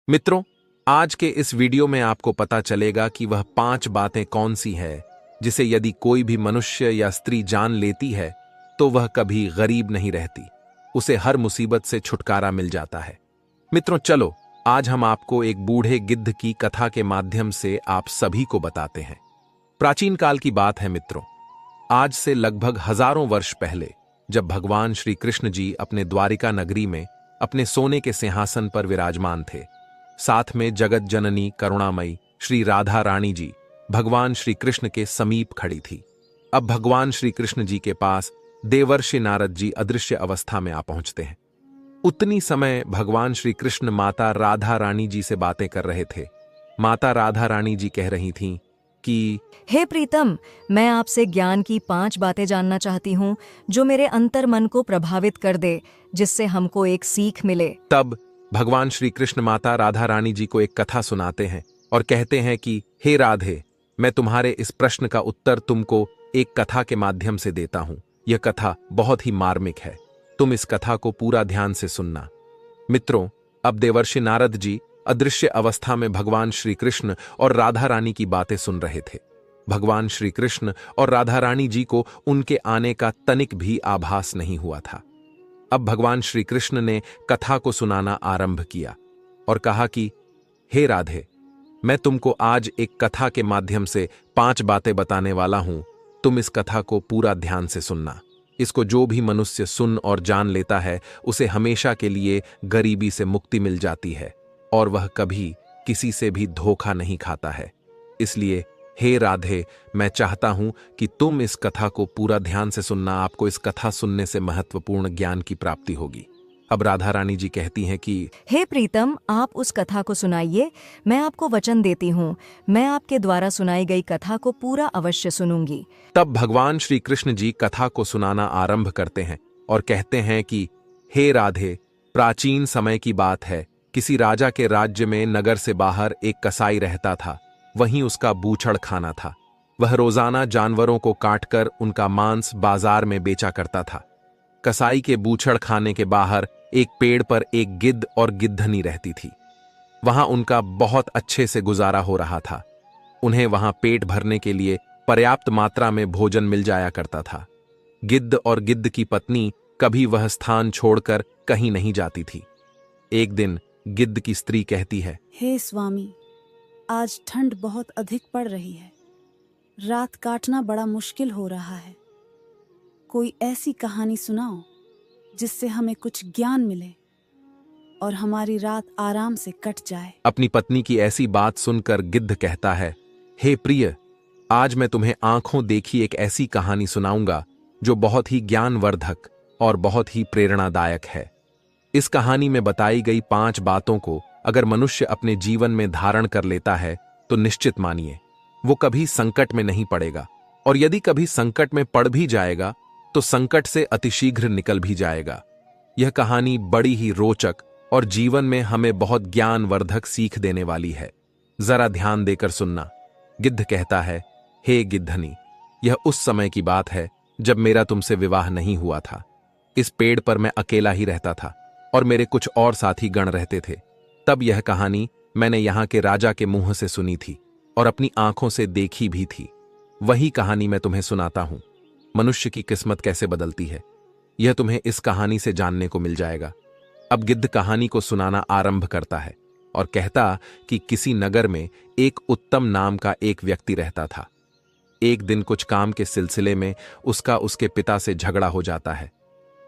मित्रों, आज के इस वीडियो में आपको पता चलेगा कि वह 5 बातें कौन सी है जिसे यदि कोई भी मनुष्य या स्त्री जान लेती है तो वह कभी गरीब नहीं रहती, उसे हर मुसीबत से छुटकारा मिल जाता है। मित्रों चलो, आज हम आपको एक बूढ़े गिद्ध की कथा के माध्यम से आप सभी को बताते हैं। प्राचीन काल की बात है मित्रों, आज से लगभग हजारों वर्ष पहले जब भगवान श्री कृष्ण जी अपने द्वारिका नगरी में अपने सोने के सिंहासन पर विराजमान थे, साथ में जगत जननी करुणामयी श्री राधा रानी जी भगवान श्री कृष्ण के समीप खड़ी थी। अब भगवान श्री कृष्ण जी के पास देवर्षि नारद जी अदृश्य अवस्था में आ पहुंचते हैं। उतनी समय भगवान श्री कृष्ण माता राधा रानी जी से बातें कर रहे थे। माता राधा रानी जी कह रही थीं कि हे प्रीतम, मैं आपसे ज्ञान की 5 बातें जानना चाहती हूँ जो मेरे अंतर मन को प्रभावित कर दे, जिससे हमको एक सीख मिले। तब भगवान श्री कृष्ण माता राधा रानी जी को एक कथा सुनाते हैं और कहते हैं कि हे राधे, मैं तुम्हारे इस प्रश्न का उत्तर तुमको एक कथा के माध्यम से देता हूं। यह कथा बहुत ही मार्मिक है, तुम इस कथा को पूरा ध्यान से सुनना। मित्रों, अब देवर्षि नारद जी अदृश्य अवस्था में भगवान श्री कृष्ण और राधा रानी की बातें सुन रहे थे। भगवान श्री कृष्ण और राधा रानी जी को उनके आने का तनिक भी आभास नहीं हुआ था। अब भगवान श्री कृष्ण ने कथा को सुनाना आरंभ किया और कहा कि हे राधे, मैं तुमको आज एक कथा के माध्यम से 5 बातें बताने वाला हूं। तुम इस कथा को पूरा ध्यान से सुनना। इसको जो भी मनुष्य सुन और जान लेता है उसे हमेशा के लिए गरीबी से मुक्ति मिल जाती है और वह कभी किसी से भी धोखा नहीं खाता है। इसलिए हे राधे, मैं चाहता हूं कि तुम इस कथा को पूरा ध्यान से सुनना। आपको इस कथा सुनने से महत्वपूर्ण ज्ञान की प्राप्ति होगी। अब राधा रानी जी कहती हैं कि हे प्रीतम, आप उस कथा को सुनाइए। मैं आपको वचन देती हूँ, मैं आपके द्वारा सुनाई गई कथा को पूरा अवश्य सुनूंगी। तब भगवान श्री कृष्ण जी कथा को सुनाना आरंभ करते हैं और कहते हैं कि हे राधे, प्राचीन समय की बात है। किसी राजा के राज्य में नगर से बाहर एक कसाई रहता था। वहीं उसका बूचड़ खाना था। वह रोजाना जानवरों को काटकर उनका मांस बाजार में बेचा करता था। कसाई के बूचड़ खाने के बाहर एक पेड़ पर एक गिद्ध और गिद्धनी रहती थी। वहां उनका बहुत अच्छे से गुजारा हो रहा था। उन्हें वहां पेट भरने के लिए पर्याप्त मात्रा में भोजन मिल जाया करता था। गिद्ध और गिद्ध की पत्नी कभी वह स्थान छोड़कर कहीं नहीं जाती थी। एक दिन गिद्ध की स्त्री कहती है, हे स्वामी, आज ठंड बहुत अधिक पड़ रही है। रात काटना बड़ा मुश्किल हो रहा है। कोई ऐसी कहानी सुनाओ जिससे हमें कुछ ज्ञान मिले और हमारी रात आराम से कट जाए। अपनी पत्नी की ऐसी बात सुनकर गिद्ध कहता है, हे प्रिय, आज मैं तुम्हें आंखों देखी एक ऐसी कहानी सुनाऊंगा जो बहुत ही ज्ञानवर्धक और बहुत ही प्रेरणादायक है। इस कहानी में बताई गई 5 बातों को अगर मनुष्य अपने जीवन में धारण कर लेता है तो निश्चित मानिए वो कभी संकट में नहीं पड़ेगा, और यदि कभी संकट में पड़ भी जाएगा तो संकट से अतिशीघ्र निकल भी जाएगा। यह कहानी बड़ी ही रोचक और जीवन में हमें बहुत ज्ञानवर्धक सीख देने वाली है। जरा ध्यान देकर सुनना। गिद्ध कहता है, हे गिद्धनी, यह उस समय की बात है जब मेरा तुमसे विवाह नहीं हुआ था। इस पेड़ पर मैं अकेला ही रहता था और मेरे कुछ और साथी गण रहते थे। तब यह कहानी मैंने यहाँ के राजा के मुंह से सुनी थी और अपनी आंखों से देखी भी थी। वही कहानी मैं तुम्हें सुनाता हूं। मनुष्य की किस्मत कैसे बदलती है, यह तुम्हें इस कहानी से जानने को मिल जाएगा। अब गिद्ध कहानी को सुनाना आरंभ करता है और कहता कि किसी नगर में एक उत्तम नाम का एक व्यक्ति रहता था। एक दिन कुछ काम के सिलसिले में उसका उसके पिता से झगड़ा हो जाता है।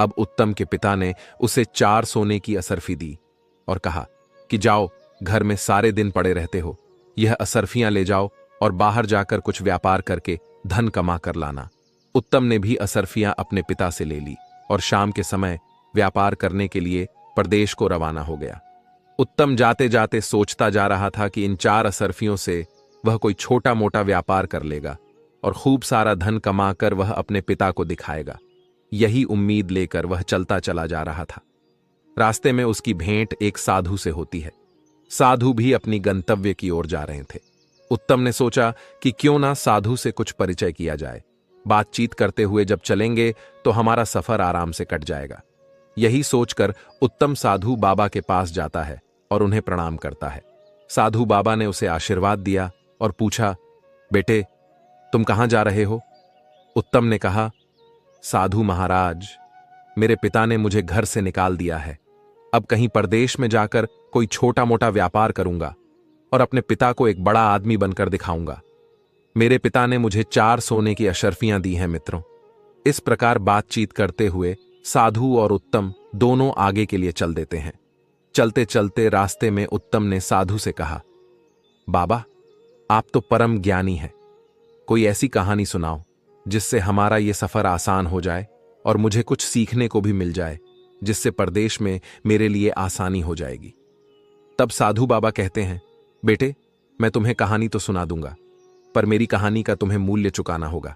अब उत्तम के पिता ने उसे 4 सोने की असरफी दी और कहा कि जाओ, घर में सारे दिन पड़े रहते हो, यह असरफियां ले जाओ और बाहर जाकर कुछ व्यापार करके धन कमा कर लाना। उत्तम ने भी असरफियां अपने पिता से ले ली और शाम के समय व्यापार करने के लिए प्रदेश को रवाना हो गया। उत्तम जाते जाते सोचता जा रहा था कि इन 4 असरफियों से वह कोई छोटा मोटा व्यापार कर लेगा और खूब सारा धन कमाकर वह अपने पिता को दिखाएगा। यही उम्मीद लेकर वह चलता चला जा रहा था। रास्ते में उसकी भेंट एक साधु से होती है। साधु भी अपनी गंतव्य की ओर जा रहे थे। उत्तम ने सोचा कि क्यों ना साधु से कुछ परिचय किया जाए। बातचीत करते हुए जब चलेंगे तो हमारा सफर आराम से कट जाएगा। यही सोचकर उत्तम साधु बाबा के पास जाता है और उन्हें प्रणाम करता है। साधु बाबा ने उसे आशीर्वाद दिया और पूछा, बेटे तुम कहां जा रहे हो? उत्तम ने कहा, साधु महाराज, मेरे पिता ने मुझे घर से निकाल दिया है। अब कहीं परदेश में जाकर कोई छोटा मोटा व्यापार करूंगा और अपने पिता को एक बड़ा आदमी बनकर दिखाऊंगा। मेरे पिता ने मुझे 4 सोने की अशर्फियां दी हैं मित्रों। इस प्रकार बातचीत करते हुए साधु और उत्तम दोनों आगे के लिए चल देते हैं। चलते चलते रास्ते में उत्तम ने साधु से कहा, बाबा आप तो परम ज्ञानी हैं, कोई ऐसी कहानी सुनाओ जिससे हमारा ये सफर आसान हो जाए और मुझे कुछ सीखने को भी मिल जाए, जिससे परदेश में मेरे लिए आसानी हो जाएगी। तब साधु बाबा कहते हैं, बेटे मैं तुम्हें कहानी तो सुना दूंगा, पर मेरी कहानी का तुम्हें मूल्य चुकाना होगा।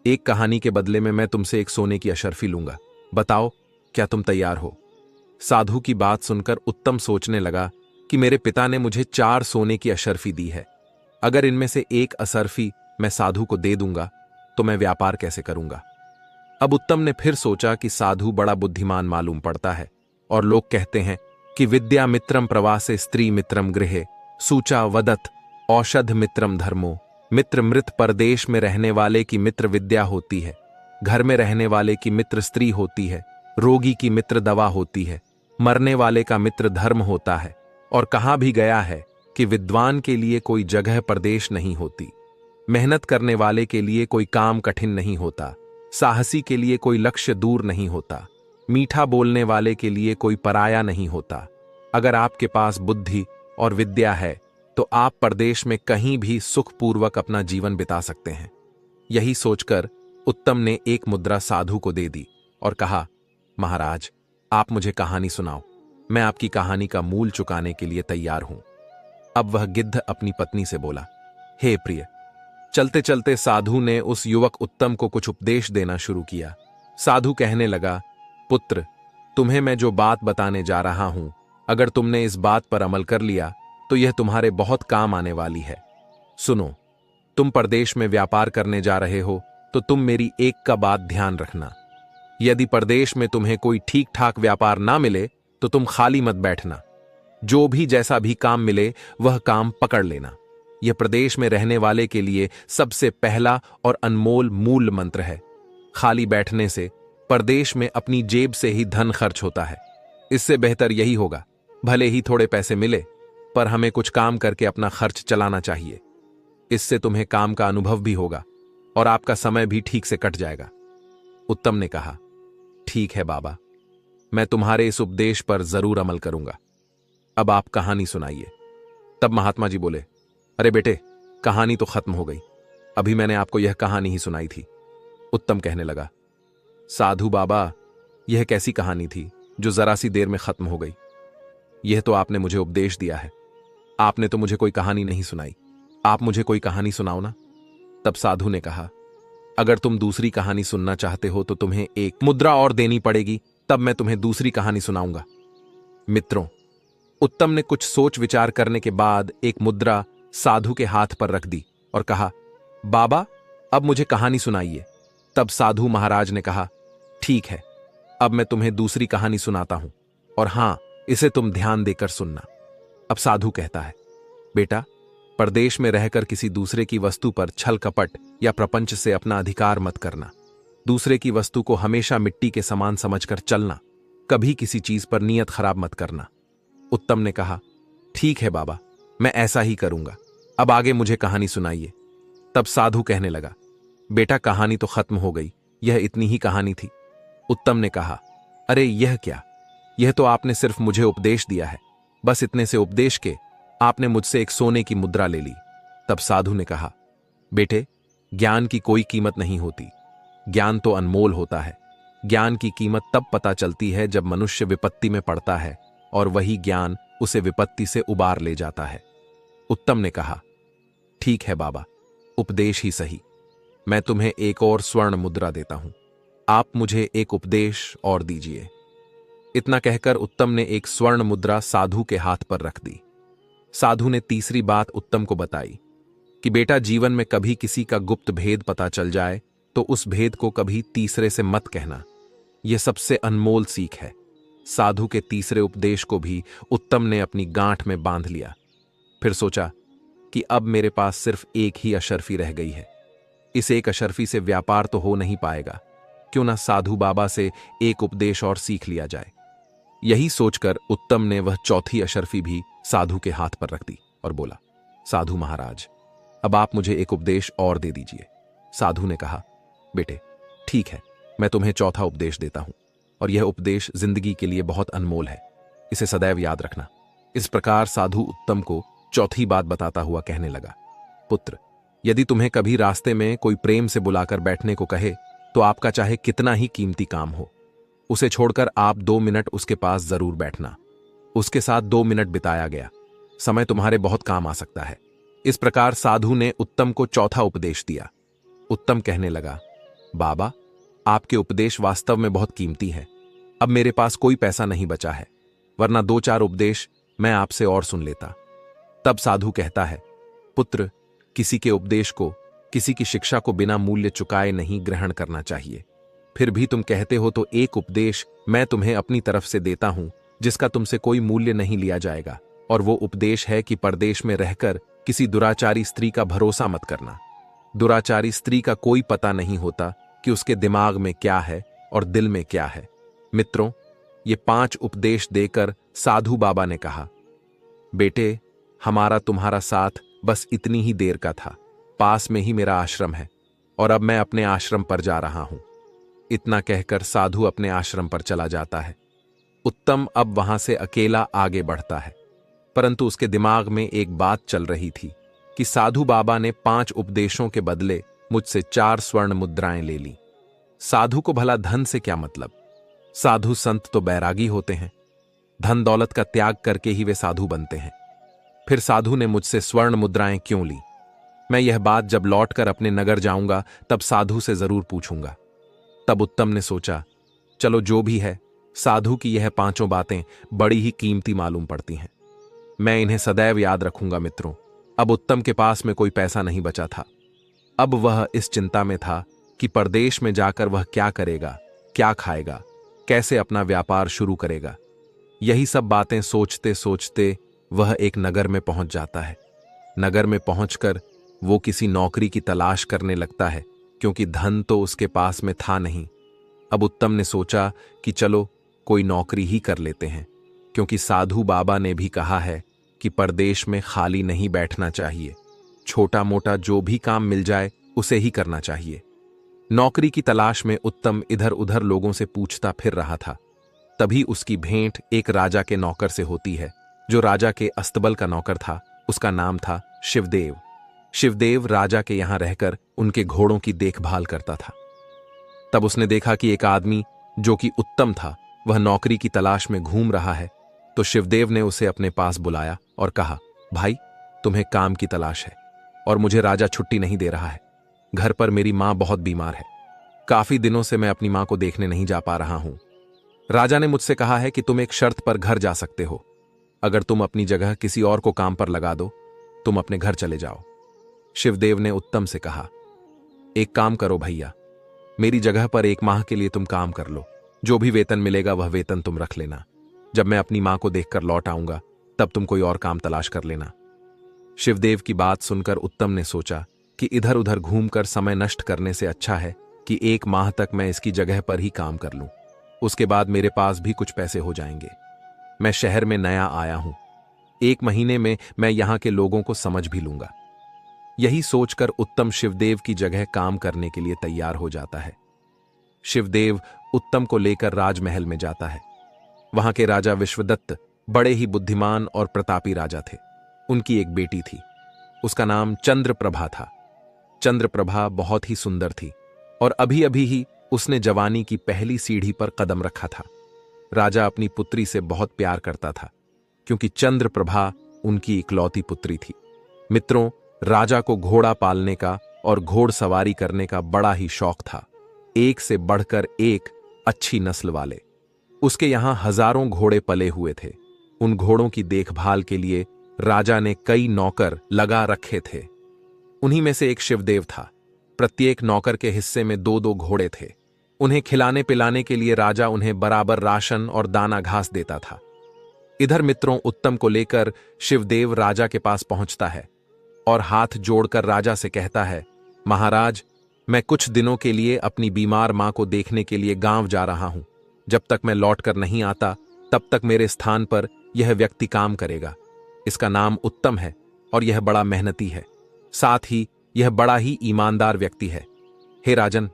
एक कहानी के बदले में मैं तुमसे एक सोने की अशर्फी लूंगा। बताओ क्या तुम तैयार हो? साधु की बात सुनकर उत्तम सोचने लगा कि मेरे पिता ने मुझे 4 सोने की अशर्फी दी है। अगर इनमें से एक अशर्फी मैं साधु को दे दूंगा तो मैं व्यापार कैसे करूंगा? अब उत्तम ने फिर सोचा कि साधु बड़ा बुद्धिमान मालूम पड़ता है और लोग कहते हैं कि विद्या मित्रम प्रवासे स्त्री मित्रम गृहे सूचा वदत औषध मित्रम धर्मो। मित्र मृत परदेश में रहने वाले की मित्र विद्या होती है, घर में रहने वाले की मित्र स्त्री होती है, रोगी की मित्र दवा होती है, मरने वाले का मित्र धर्म होता है। और कहा भी गया है कि विद्वान के लिए कोई जगह परदेश नहीं होती, मेहनत करने वाले के लिए कोई काम कठिन नहीं होता, साहसी के लिए कोई लक्ष्य दूर नहीं होता, मीठा बोलने वाले के लिए कोई पराया नहीं होता। अगर आपके पास बुद्धि और विद्या है तो आप परदेश में कहीं भी सुखपूर्वक अपना जीवन बिता सकते हैं। यही सोचकर उत्तम ने एक मुद्रा साधु को दे दी और कहा, महाराज आप मुझे कहानी सुनाओ, मैं आपकी कहानी का मूल चुकाने के लिए तैयार हूं। अब वह गिद्ध अपनी पत्नी से बोला, हे प्रिय। चलते चलते साधु ने उस युवक उत्तम को कुछ उपदेश देना शुरू किया। साधु कहने लगा, पुत्र तुम्हें मैं जो बात बताने जा रहा हूं, अगर तुमने इस बात पर अमल कर लिया तो यह तुम्हारे बहुत काम आने वाली है। सुनो, तुम परदेश में व्यापार करने जा रहे हो तो तुम मेरी एक का बात ध्यान रखना। यदि परदेश में तुम्हें कोई ठीक ठाक व्यापार ना मिले तो तुम खाली मत बैठना। जो भी जैसा भी काम मिले वह काम पकड़ लेना। यह प्रदेश में रहने वाले के लिए सबसे पहला और अनमोल मूल मंत्र है। खाली बैठने से परदेश में अपनी जेब से ही धन खर्च होता है। इससे बेहतर यही होगा, भले ही थोड़े पैसे मिले पर हमें कुछ काम करके अपना खर्च चलाना चाहिए। इससे तुम्हें काम का अनुभव भी होगा और आपका समय भी ठीक से कट जाएगा। उत्तम ने कहा, ठीक है बाबा, मैं तुम्हारे इस उपदेश पर जरूर अमल करूंगा। अब आप कहानी सुनाइए। तब महात्मा जी बोले, अरे बेटे कहानी तो खत्म हो गई, अभी मैंने आपको यह कहानी ही सुनाई थी। उत्तम कहने लगा, साधु बाबा यह कैसी कहानी थी जो जरा सी देर में खत्म हो गई? यह तो आपने मुझे उपदेश दिया है, आपने तो मुझे कोई कहानी नहीं सुनाई। आप मुझे कोई कहानी सुनाओ ना। तब साधु ने कहा, अगर तुम दूसरी कहानी सुनना चाहते हो तो तुम्हें एक मुद्रा और देनी पड़ेगी, तब मैं तुम्हें दूसरी कहानी सुनाऊंगा। मित्रों, उत्तम ने कुछ सोच विचार करने के बाद एक मुद्रा साधु के हाथ पर रख दी और कहा, बाबा अब मुझे कहानी सुनाइए। तब साधु महाराज ने कहा, ठीक है, अब मैं तुम्हें दूसरी कहानी सुनाता हूं, और हां इसे तुम ध्यान देकर सुनना। अब साधु कहता है, बेटा परदेश में रहकर किसी दूसरे की वस्तु पर छल कपट या प्रपंच से अपना अधिकार मत करना। दूसरे की वस्तु को हमेशा मिट्टी के समान समझकर चलना। कभी किसी चीज पर नियत खराब मत करना। उत्तम ने कहा, ठीक है बाबा, मैं ऐसा ही करूंगा। अब आगे मुझे कहानी सुनाइए। तब साधु कहने लगा, बेटा कहानी तो खत्म हो गई, यह इतनी ही कहानी थी। उत्तम ने कहा, अरे यह क्या, यह तो आपने सिर्फ मुझे उपदेश दिया है, बस इतने से उपदेश के आपने मुझसे एक सोने की मुद्रा ले ली। तब साधु ने कहा, बेटे ज्ञान की कोई कीमत नहीं होती, ज्ञान तो अनमोल होता है। ज्ञान की कीमत तब पता चलती है जब मनुष्य विपत्ति में पड़ता है और वही ज्ञान उसे विपत्ति से उबार ले जाता है। उत्तम ने कहा, ठीक है बाबा, उपदेश ही सही, मैं तुम्हें एक और स्वर्ण मुद्रा देता हूं, आप मुझे एक उपदेश और दीजिए। इतना कहकर उत्तम ने एक स्वर्ण मुद्रा साधु के हाथ पर रख दी। साधु ने तीसरी बात उत्तम को बताई कि बेटा जीवन में कभी किसी का गुप्त भेद पता चल जाए तो उस भेद को कभी तीसरे से मत कहना। यह सबसे अनमोल सीख है। साधु के तीसरे उपदेश को भी उत्तम ने अपनी गांठ में बांध लिया। फिर सोचा कि अब मेरे पास सिर्फ एक ही अशर्फी रह गई है। इस एक अशर्फी से व्यापार तो हो नहीं पाएगा, क्यों ना साधु बाबा से एक उपदेश और सीख लिया जाए। यही सोचकर उत्तम ने वह चौथी अशर्फी भी साधु के हाथ पर रख दी और बोला, साधु महाराज, अब आप मुझे एक उपदेश और दे दीजिए। साधु ने कहा, बेटे ठीक है, मैं तुम्हें चौथा उपदेश देता हूं, और यह उपदेश जिंदगी के लिए बहुत अनमोल है, इसे सदैव याद रखना। इस प्रकार साधु उत्तम को चौथी बात बताता हुआ कहने लगा, पुत्र, यदि तुम्हें कभी रास्ते में कोई प्रेम से बुलाकर बैठने को कहे तो आपका चाहे कितना ही कीमती काम हो, उसे छोड़कर आप 2 मिनट उसके पास जरूर बैठना। उसके साथ 2 मिनट बिताया गया समय तुम्हारे बहुत काम आ सकता है। इस प्रकार साधु ने उत्तम को चौथा उपदेश दिया। उत्तम कहने लगा, बाबा, आपके उपदेश वास्तव में बहुत कीमती हैं। अब मेरे पास कोई पैसा नहीं बचा है, वरना 2-4 उपदेश मैं आपसे और सुन लेता। तब साधु कहता है, पुत्र, किसी के उपदेश को, किसी की शिक्षा को बिना मूल्य चुकाए नहीं ग्रहण करना चाहिए। फिर भी तुम कहते हो तो एक उपदेश मैं तुम्हें अपनी तरफ से देता हूं, जिसका तुमसे कोई मूल्य नहीं लिया जाएगा, और वो उपदेश है कि परदेश में रहकर किसी दुराचारी स्त्री का भरोसा मत करना। दुराचारी स्त्री का कोई पता नहीं होता कि उसके दिमाग में क्या है और दिल में क्या है। मित्रों, ये 5 उपदेश देकर साधु बाबा ने कहा, बेटे, हमारा तुम्हारा साथ बस इतनी ही देर का था। पास में ही मेरा आश्रम है और अब मैं अपने आश्रम पर जा रहा हूं। इतना कहकर साधु अपने आश्रम पर चला जाता है। उत्तम अब वहां से अकेला आगे बढ़ता है, परंतु उसके दिमाग में एक बात चल रही थी कि साधु बाबा ने 5 उपदेशों के बदले मुझसे 4 स्वर्ण मुद्राएं ले ली। साधु को भला धन से क्या मतलब? साधु संत तो बैरागी होते हैं, धन दौलत का त्याग करके ही वे साधु बनते हैं। फिर साधु ने मुझसे स्वर्ण मुद्राएं क्यों ली? मैं यह बात जब लौटकर अपने नगर जाऊंगा तब साधु से जरूर पूछूंगा। तब उत्तम ने सोचा, चलो जो भी है, साधु की यह 5 बातें बड़ी ही कीमती मालूम पड़ती हैं, मैं इन्हें सदैव याद रखूंगा। मित्रों, अब उत्तम के पास में कोई पैसा नहीं बचा था। अब वह इस चिंता में था कि परदेश में जाकर वह क्या करेगा, क्या खाएगा, कैसे अपना व्यापार शुरू करेगा। यही सब बातें सोचते सोचते वह एक नगर में पहुंच जाता है। नगर में पहुंचकर वो किसी नौकरी की तलाश करने लगता है, क्योंकि धन तो उसके पास में था नहीं। अब उत्तम ने सोचा कि चलो कोई नौकरी ही कर लेते हैं, क्योंकि साधु बाबा ने भी कहा है कि परदेश में खाली नहीं बैठना चाहिए, छोटा मोटा जो भी काम मिल जाए उसे ही करना चाहिए। नौकरी की तलाश में उत्तम इधर उधर लोगों से पूछता फिर रहा था। तभी उसकी भेंट एक राजा के नौकर से होती है, जो राजा के अस्तबल का नौकर था। उसका नाम था शिवदेव। शिवदेव राजा के यहां रहकर उनके घोड़ों की देखभाल करता था। तब उसने देखा कि एक आदमी जो कि उत्तम था, वह नौकरी की तलाश में घूम रहा है। तो शिवदेव ने उसे अपने पास बुलाया और कहा, भाई, तुम्हें काम की तलाश है और मुझे राजा छुट्टी नहीं दे रहा है। घर पर मेरी मां बहुत बीमार है, काफी दिनों से मैं अपनी मां को देखने नहीं जा पा रहा हूं। राजा ने मुझसे कहा है कि तुम एक शर्त पर घर जा सकते हो। अगर तुम अपनी जगह किसी और को काम पर लगा दो, तुम अपने घर चले जाओ। शिवदेव ने उत्तम से कहा, एक काम करो भैया, मेरी जगह पर 1 माह के लिए तुम काम कर लो। जो भी वेतन मिलेगा वह वेतन तुम रख लेना। जब मैं अपनी मां को देखकर लौट आऊंगा तब तुम कोई और काम तलाश कर लेना। शिवदेव की बात सुनकर उत्तम ने सोचा कि इधर उधर घूमकर समय नष्ट करने से अच्छा है कि 1 माह तक मैं इसकी जगह पर ही काम कर लूं। उसके बाद मेरे पास भी कुछ पैसे हो जाएंगे। मैं शहर में नया आया हूं, 1 महीने में मैं यहां के लोगों को समझ भी लूंगा। यही सोचकर उत्तम शिवदेव की जगह काम करने के लिए तैयार हो जाता है। शिवदेव उत्तम को लेकर राजमहल में जाता है। वहां के राजा विश्वदत्त बड़े ही बुद्धिमान और प्रतापी राजा थे। उनकी एक बेटी थी, उसका नाम चंद्रप्रभा था। चंद्रप्रभा बहुत ही सुंदर थी और अभी अभी ही उसने जवानी की पहली सीढ़ी पर कदम रखा था। राजा अपनी पुत्री से बहुत प्यार करता था, क्योंकि चंद्रप्रभा उनकी इकलौती पुत्री थी। मित्रों, राजा को घोड़ा पालने का और घोड़सवारी करने का बड़ा ही शौक था, एक से बढ़कर एक अच्छी नस्ल वाले। उसके यहां हजारों घोड़े पले हुए थे। उन घोड़ों की देखभाल के लिए राजा ने कई नौकर लगा रखे थे। उन्हीं में से एक शिवदेव था। प्रत्येक नौकर के हिस्से में 2-2 घोड़े थे। उन्हें खिलाने पिलाने के लिए राजा उन्हें बराबर राशन और दाना घास देता था। इधर मित्रों, उत्तम को लेकर शिवदेव राजा के पास पहुंचता है और हाथ जोड़कर राजा से कहता है, महाराज, मैं कुछ दिनों के लिए अपनी बीमार मां को देखने के लिए गांव जा रहा हूं। जब तक मैं लौटकर नहीं आता तब तक मेरे स्थान पर यह व्यक्ति काम करेगा। इसका नाम उत्तम है और यह बड़ा मेहनती है, साथ ही यह बड़ा ही ईमानदार व्यक्ति है। हे राजन,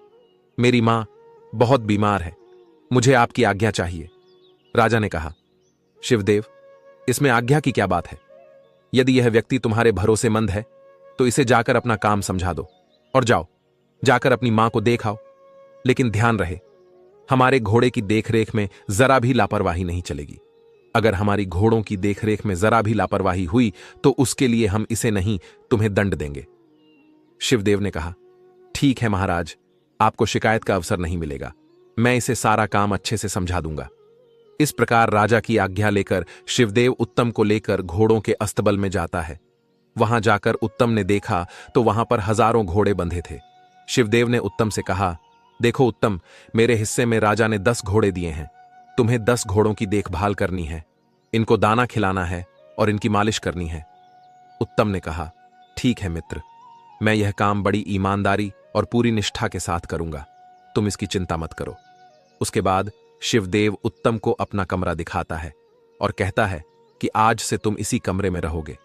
मेरी मां बहुत बीमार है, मुझे आपकी आज्ञा चाहिए। राजा ने कहा, शिवदेव, इसमें आज्ञा की क्या बात है? यदि यह व्यक्ति तुम्हारे भरोसेमंद है तो इसे जाकर अपना काम समझा दो और जाओ, जाकर अपनी मां को देखाओ। लेकिन ध्यान रहे, हमारे घोड़े की देखरेख में जरा भी लापरवाही नहीं चलेगी। अगर हमारी घोड़ों की देखरेख में जरा भी लापरवाही हुई तो उसके लिए हम इसे नहीं, तुम्हें दंड देंगे। शिवदेव ने कहा, ठीक है महाराज, आपको शिकायत का अवसर नहीं मिलेगा, मैं इसे सारा काम अच्छे से समझा दूंगा। इस प्रकार राजा की आज्ञा लेकर शिवदेव उत्तम को लेकर घोड़ों के अस्तबल में जाता है। वहां जाकर उत्तम ने देखा तो वहां पर हजारों घोड़े बंधे थे। शिवदेव ने उत्तम से कहा, देखो उत्तम, मेरे हिस्से में राजा ने 10 घोड़े दिए हैं। तुम्हें 10 घोड़ों की देखभाल करनी है, इनको दाना खिलाना है और इनकी मालिश करनी है। उत्तम ने कहा, ठीक है मित्र, मैं यह काम बड़ी ईमानदारी और पूरी निष्ठा के साथ करूंगा, तुम इसकी चिंता मत करो। उसके बाद शिवदेव उत्तम को अपना कमरा दिखाता है और कहता है कि आज से तुम इसी कमरे में रहोगे।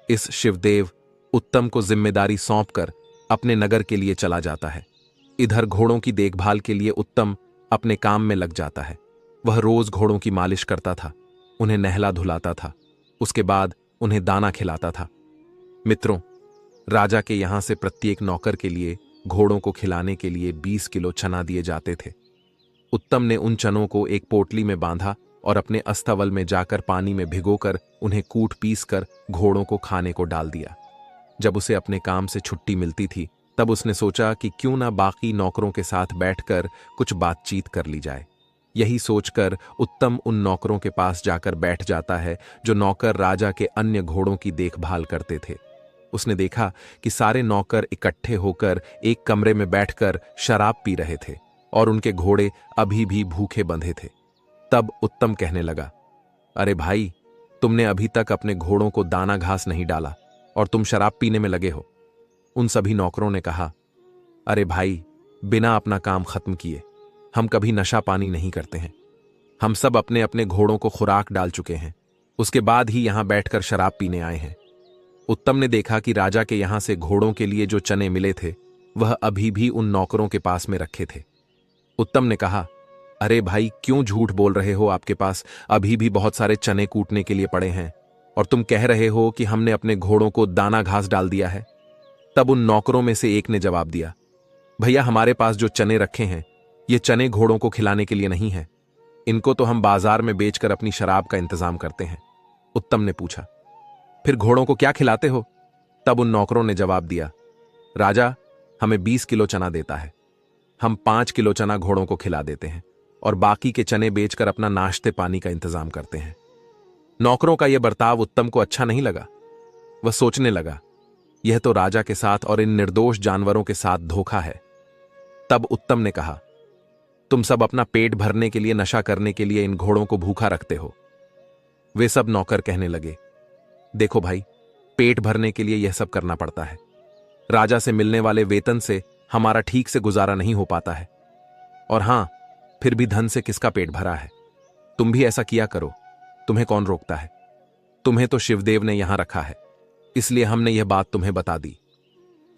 इस शिवदेव उत्तम को जिम्मेदारी सौंपकर अपने नगर के लिए चला जाता है। इधर घोड़ों की देखभाल के लिए उत्तम अपने काम में लग जाता है। वह रोज घोड़ों की मालिश करता था, उन्हें नहला धुलाता था, उसके बाद उन्हें दाना खिलाता था। मित्रों, राजा के यहां से प्रत्येक नौकर के लिए घोड़ों को खिलाने के लिए 20 किलो चना दिए जाते थे। उत्तम ने उन चनों को एक पोटली में बांधा और अपने अस्तबल में जाकर पानी में भिगोकर उन्हें कूट पीस कर घोड़ों को खाने को डाल दिया। जब उसे अपने काम से छुट्टी मिलती थी तब उसने सोचा कि क्यों ना बाकी नौकरों के साथ बैठकर कुछ बातचीत कर ली जाए। यही सोचकर उत्तम उन नौकरों के पास जाकर बैठ जाता है जो नौकर राजा के अन्य घोड़ों की देखभाल करते थे। उसने देखा कि सारे नौकर इकट्ठे होकर एक कमरे में बैठकर शराब पी रहे थे और उनके घोड़े अभी भी भूखे बंधे थे। तब उत्तम कहने लगा, अरे भाई, तुमने अभी तक अपने घोड़ों को दाना घास नहीं डाला और तुम शराब पीने में लगे हो। उन सभी नौकरों ने कहा, अरे भाई, बिना अपना काम खत्म किए हम कभी नशा पानी नहीं करते हैं। हम सब अपने अपने घोड़ों को खुराक डाल चुके हैं, उसके बाद ही यहां बैठकर शराब पीने आए हैं। उत्तम ने देखा कि राजा के यहां से घोड़ों के लिए जो चने मिले थे वह अभी भी उन नौकरों के पास में रखे थे। उत्तम ने कहा, अरे भाई, क्यों झूठ बोल रहे हो? आपके पास अभी भी बहुत सारे चने कूटने के लिए पड़े हैं और तुम कह रहे हो कि हमने अपने घोड़ों को दाना घास डाल दिया है। तब उन नौकरों में से एक ने जवाब दिया, भैया, हमारे पास जो चने रखे हैं ये चने घोड़ों को खिलाने के लिए नहीं है, इनको तो हम बाजार में बेचकर अपनी शराब का इंतजाम करते हैं। उत्तम ने पूछा, फिर घोड़ों को क्या खिलाते हो? तब उन नौकरों ने जवाब दिया, राजा हमें 20 किलो चना देता है, हम 5 किलो चना घोड़ों को खिला देते हैं और बाकी के चने बेचकर अपना नाश्ते पानी का इंतजाम करते हैं। नौकरों का यह बर्ताव उत्तम को अच्छा नहीं लगा। वह सोचने लगा, यह तो राजा के साथ और इन निर्दोष जानवरों के साथ धोखा है। तब उत्तम ने कहा, तुम सब अपना पेट भरने के लिए, नशा करने के लिए इन घोड़ों को भूखा रखते हो। वे सब नौकर कहने लगे, देखो भाई, पेट भरने के लिए यह सब करना पड़ता है। राजा से मिलने वाले वेतन से हमारा ठीक से गुजारा नहीं हो पाता है। और हां, फिर भी धन से किसका पेट भरा है? तुम भी ऐसा किया करो, तुम्हें कौन रोकता है? तुम्हें तो शिवदेव ने यहां रखा है, इसलिए हमने यह बात तुम्हें बता दी।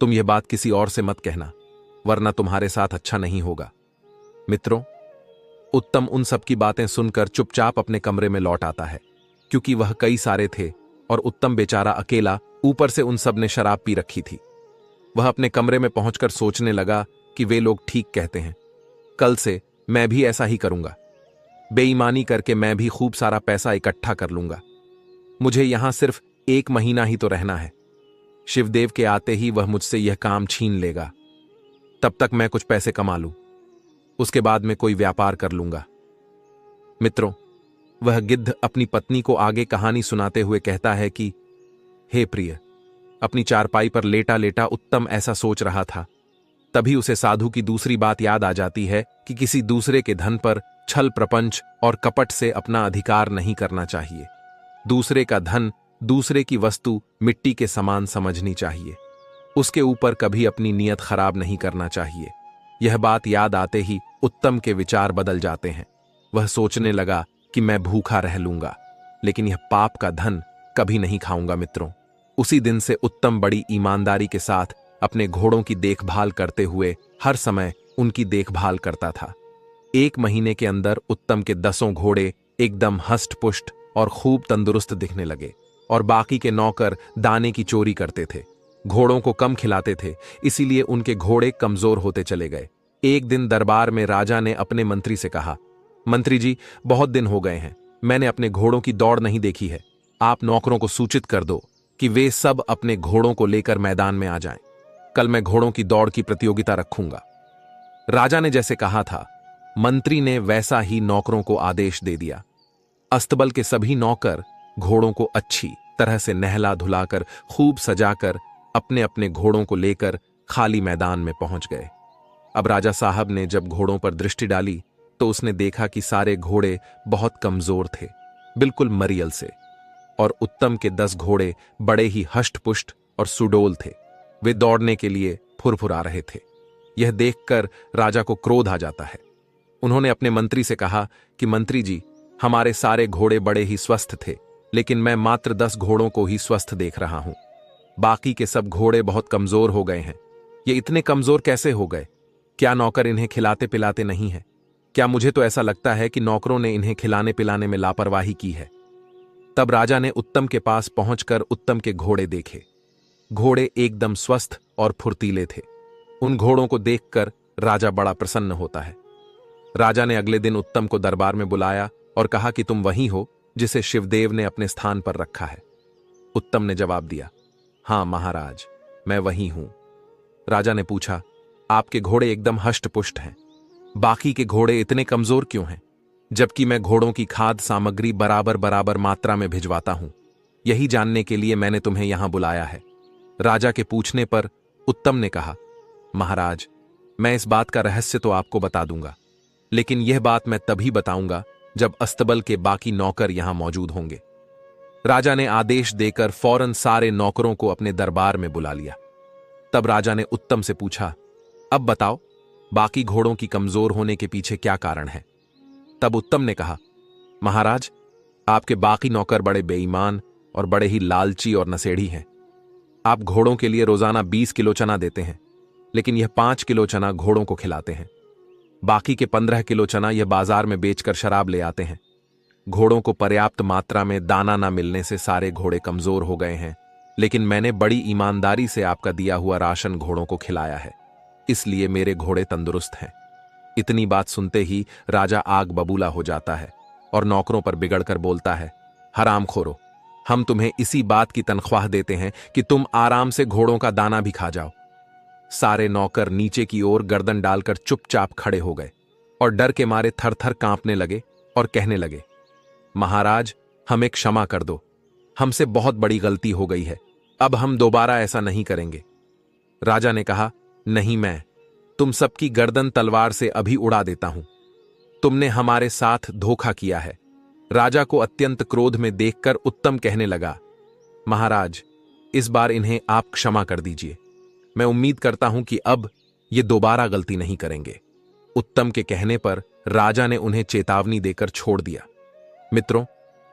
तुम यह बात किसी और से मत कहना, वरना तुम्हारे साथ अच्छा नहीं होगा। मित्रों, उत्तम उन सब की बातें सुनकर चुपचाप अपने कमरे में लौट आता है, क्योंकि वह कई सारे थे और उत्तम बेचारा अकेला, ऊपर से उन सब ने शराब पी रखी थी। वह अपने कमरे में पहुंचकर सोचने लगा कि वे लोग ठीक कहते हैं, कल से मैं भी ऐसा ही करूंगा। बेईमानी करके मैं भी खूब सारा पैसा इकट्ठा कर लूंगा। मुझे यहां सिर्फ 1 महीना ही तो रहना है। शिवदेव के आते ही वह मुझसे यह काम छीन लेगा। तब तक मैं कुछ पैसे कमा लूं, उसके बाद मैं कोई व्यापार कर लूंगा। मित्रों, वह गिद्ध अपनी पत्नी को आगे कहानी सुनाते हुए कहता है कि हे प्रिय, अपनी चारपाई पर लेटा लेटा उत्तम ऐसा सोच रहा था तभी उसे साधु की दूसरी बात याद आ जाती है कि किसी दूसरे के धन पर छल प्रपंच और कपट से अपना अधिकार नहीं करना चाहिए। दूसरे का धन, दूसरे की वस्तु मिट्टी के समान समझनी चाहिए। उसके ऊपर कभी अपनी नीयत खराब नहीं करना चाहिए। यह बात याद आते ही उत्तम के विचार बदल जाते हैं। वह सोचने लगा कि मैं भूखा रह लूंगा, लेकिन यह पाप का धन कभी नहीं खाऊंगा मित्रों। उसी दिन से उत्तम बड़ी ईमानदारी के साथ अपने घोड़ों की देखभाल करते हुए हर समय उनकी देखभाल करता था। 1 महीने के अंदर उत्तम के 10 घोड़े एकदम हष्ट पुष्ट और खूब तंदुरुस्त दिखने लगे, और बाकी के नौकर दाने की चोरी करते थे, घोड़ों को कम खिलाते थे, इसीलिए उनके घोड़े कमजोर होते चले गए। एक दिन दरबार में राजा ने अपने मंत्री से कहा, मंत्री जी, बहुत दिन हो गए हैं, मैंने अपने घोड़ों की दौड़ नहीं देखी है। आप नौकरों को सूचित कर दो कि वे सब अपने घोड़ों को लेकर मैदान में आ जाएं। कल मैं घोड़ों की दौड़ की प्रतियोगिता रखूंगा। राजा ने जैसे कहा था, मंत्री ने वैसा ही नौकरों को आदेश दे दिया। अस्तबल के सभी नौकर घोड़ों को अच्छी तरह से नहला धुलाकर खूब सजाकर अपने अपने घोड़ों को लेकर खाली मैदान में पहुंच गए। अब राजा साहब ने जब घोड़ों पर दृष्टि डाली तो उसने देखा कि सारे घोड़े बहुत कमजोर थे, बिल्कुल मरियल से, और उत्तम के 10 घोड़े बड़े ही हष्ट-पुष्ट और सुडौल थे। वे दौड़ने के लिए फुरफुरा रहे थे। यह देखकर राजा को क्रोध आ जाता है। उन्होंने अपने मंत्री से कहा कि मंत्री जी, हमारे सारे घोड़े बड़े ही स्वस्थ थे, लेकिन मैं मात्र 10 घोड़ों को ही स्वस्थ देख रहा हूं। बाकी के सब घोड़े बहुत कमजोर हो गए हैं। ये इतने कमजोर कैसे हो गए? क्या नौकर इन्हें खिलाते पिलाते नहीं है? क्या मुझे तो ऐसा लगता है कि नौकरों ने इन्हें खिलाने पिलाने में लापरवाही की है। तब राजा ने उत्तम के पास पहुंचकर उत्तम के घोड़े देखे। घोड़े एकदम स्वस्थ और फुर्तीले थे। उन घोड़ों को देखकर राजा बड़ा प्रसन्न होता है। राजा ने अगले दिन उत्तम को दरबार में बुलाया और कहा कि तुम वही हो जिसे शिवदेव ने अपने स्थान पर रखा है। उत्तम ने जवाब दिया, हां महाराज, मैं वही हूं। राजा ने पूछा, आपके घोड़े एकदम हष्ट-पुष्ट हैं, बाकी के घोड़े इतने कमजोर क्यों हैं, जबकि मैं घोड़ों की खाद सामग्री बराबर बराबर मात्रा में भिजवाता हूं? यही जानने के लिए मैंने तुम्हें यहां बुलाया है। राजा के पूछने पर उत्तम ने कहा, महाराज, मैं इस बात का रहस्य तो आपको बता दूंगा, लेकिन यह बात मैं तभी बताऊंगा जब अस्तबल के बाकी नौकर यहां मौजूद होंगे। राजा ने आदेश देकर फौरन सारे नौकरों को अपने दरबार में बुला लिया। तब राजा ने उत्तम से पूछा, अब बताओ, बाकी घोड़ों की कमजोर होने के पीछे क्या कारण है? तब उत्तम ने कहा, महाराज, आपके बाकी नौकर बड़े बेईमान और बड़े ही लालची और नशेड़ी हैं। आप घोड़ों के लिए रोजाना 20 किलो चना देते हैं, लेकिन यह 5 किलो चना घोड़ों को खिलाते हैं। बाकी के 15 किलो चना यह बाजार में बेचकर शराब ले आते हैं। घोड़ों को पर्याप्त मात्रा में दाना न मिलने से सारे घोड़े कमजोर हो गए हैं, लेकिन मैंने बड़ी ईमानदारी से आपका दिया हुआ राशन घोड़ों को खिलाया है, इसलिए मेरे घोड़े तंदुरुस्त हैं। इतनी बात सुनते ही राजा आग बबूला हो जाता है और नौकरों पर बिगड़कर बोलता है, हरामखोरो, हम तुम्हें इसी बात की तनख्वाह देते हैं कि तुम आराम से घोड़ों का दाना भी खा जाओ। सारे नौकर नीचे की ओर गर्दन डालकर चुपचाप खड़े हो गए और डर के मारे थर थर कांपने लगे और कहने लगे, महाराज, हमें क्षमा कर दो, हमसे बहुत बड़ी गलती हो गई है, अब हम दोबारा ऐसा नहीं करेंगे। राजा ने कहा, नहीं, मैं तुम सबकी गर्दन तलवार से अभी उड़ा देता हूं। तुमने हमारे साथ धोखा किया है। राजा को अत्यंत क्रोध में देखकर उत्तम कहने लगा, महाराज, इस बार इन्हें आप क्षमा कर दीजिए। मैं उम्मीद करता हूं कि अब ये दोबारा गलती नहीं करेंगे। उत्तम के कहने पर राजा ने उन्हें चेतावनी देकर छोड़ दिया। मित्रों,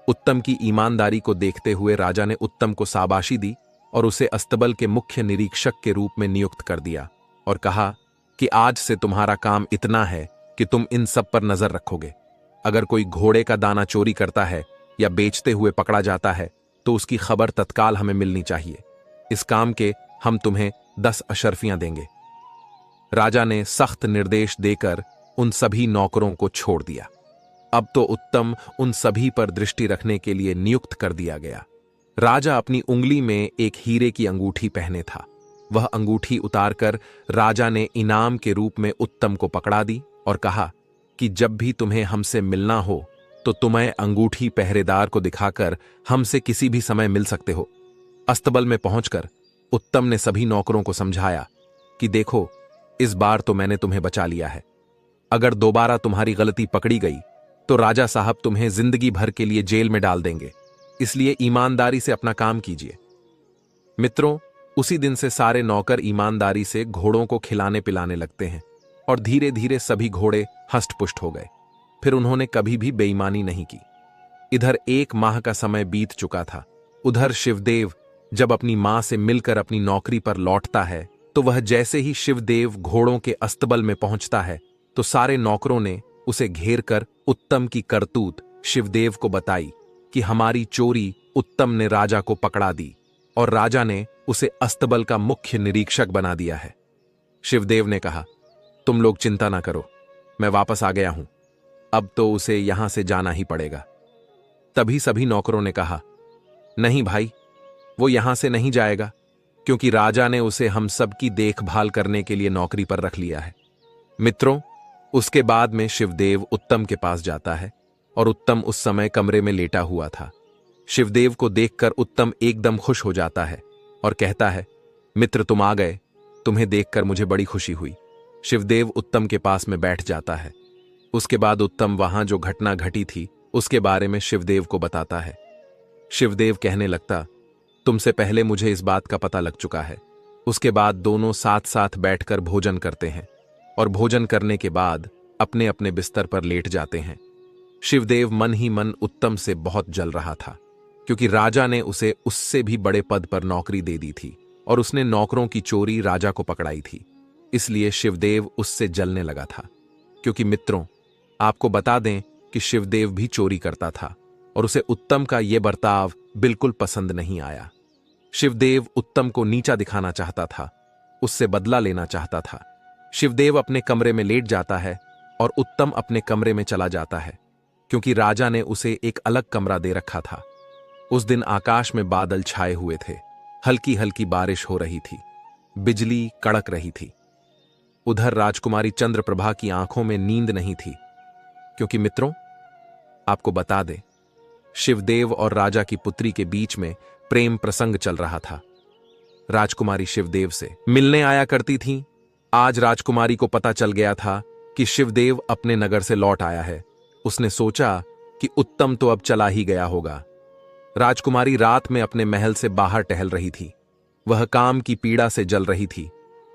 उत्तम की ईमानदारी को देखते हुए राजा ने उत्तम को शाबाशी दी और उसे अस्तबल के मुख्य निरीक्षक के रूप में नियुक्त कर दिया और कहा कि आज से तुम्हारा काम इतना है कि तुम इन सब पर नजर रखोगे। अगर कोई घोड़े का दाना चोरी करता है या बेचते हुए पकड़ा जाता है तो उसकी खबर तत्काल हमें मिलनी चाहिए। इस काम के हम तुम्हें 10 अशर्फियां देंगे। राजा ने सख्त निर्देश देकर उन सभी नौकरों को छोड़ दिया। अब तो उत्तम उन सभी पर दृष्टि रखने के लिए नियुक्त कर दिया गया। राजा अपनी उंगली में एक हीरे की अंगूठी पहने था। वह अंगूठी उतारकर राजा ने इनाम के रूप में उत्तम को पकड़ा दी और कहा कि जब भी तुम्हें हमसे मिलना हो तो तुम्हें अंगूठी पहरेदार को दिखाकर हमसे किसी भी समय मिल सकते हो। अस्तबल में पहुंचकर उत्तम ने सभी नौकरों को समझाया कि देखो, इस बार तो मैंने तुम्हें बचा लिया है। अगर दोबारा तुम्हारी गलती पकड़ी गई तो राजा साहब तुम्हें जिंदगी भर के लिए जेल में डाल देंगे, इसलिए ईमानदारी से अपना काम कीजिए। मित्रों, उसी दिन से सारे नौकर ईमानदारी से घोड़ों को खिलाने पिलाने लगते हैं और धीरे धीरे सभी घोड़े हष्टपुष्ट हो गए। फिर उन्होंने कभी भी बेईमानी नहीं की। इधर 1 माह का समय बीत चुका था। उधर शिवदेव जब अपनी मां से मिलकर अपनी नौकरी पर लौटता है तो वह जैसे ही शिवदेव घोड़ों के अस्तबल में पहुंचता है तो सारे नौकरों ने उसे घेर कर उत्तम की करतूत शिवदेव को बताई कि हमारी चोरी उत्तम ने राजा को पकड़ा दी और राजा ने उसे अस्तबल का मुख्य निरीक्षक बना दिया है। शिवदेव ने कहा, तुम लोग चिंता ना करो, मैं वापस आ गया हूं, अब तो उसे यहां से जाना ही पड़ेगा। तभी सभी नौकरों ने कहा, नहीं भाई, वो यहां से नहीं जाएगा, क्योंकि राजा ने उसे हम सबकी देखभाल करने के लिए नौकरी पर रख लिया है। मित्रों, उसके बाद में शिवदेव उत्तम के पास जाता है और उत्तम उस समय कमरे में लेटा हुआ था। शिवदेव को देखकर उत्तम एकदम खुश हो जाता है और कहता है, मित्र तुम आ गए, तुम्हें देखकर मुझे बड़ी खुशी हुई। शिवदेव उत्तम के पास में बैठ जाता है। उसके बाद उत्तम वहां जो घटना घटी थी उसके बारे में शिवदेव को बताता है। शिवदेव कहने लगता, तुमसे पहले मुझे इस बात का पता लग चुका है। उसके बाद दोनों साथ साथ बैठकर भोजन करते हैं और भोजन करने के बाद अपने अपने बिस्तर पर लेट जाते हैं। शिवदेव मन ही मन उत्तम से बहुत जल रहा था, क्योंकि राजा ने उसे उससे भी बड़े पद पर नौकरी दे दी थी और उसने नौकरों की चोरी राजा को पकड़ाई थी। इसलिए शिवदेव उससे जलने लगा था। क्योंकि मित्रों, आपको बता दें कि शिवदेव भी चोरी करता था और उसे उत्तम का यह बर्ताव बिल्कुल पसंद नहीं आया। शिवदेव उत्तम को नीचा दिखाना चाहता था, उससे बदला लेना चाहता था। शिवदेव अपने कमरे में लेट जाता है और उत्तम अपने कमरे में चला जाता है, क्योंकि राजा ने उसे एक अलग कमरा दे रखा था। उस दिन आकाश में बादल छाए हुए थे, हल्की हल्की बारिश हो रही थी, बिजली कड़क रही थी। उधर राजकुमारी चंद्रप्रभा की आंखों में नींद नहीं थी, क्योंकि मित्रों, आपको बता दें, शिवदेव और राजा की पुत्री के बीच में प्रेम प्रसंग चल रहा था। राजकुमारी शिवदेव से मिलने आया करती थीं। आज राजकुमारी को पता चल गया था कि शिवदेव अपने नगर से लौट आया है। उसने सोचा कि उत्तम तो अब चला ही गया होगा। राजकुमारी रात में अपने महल से बाहर टहल रही थी। वह काम की पीड़ा से जल रही थी।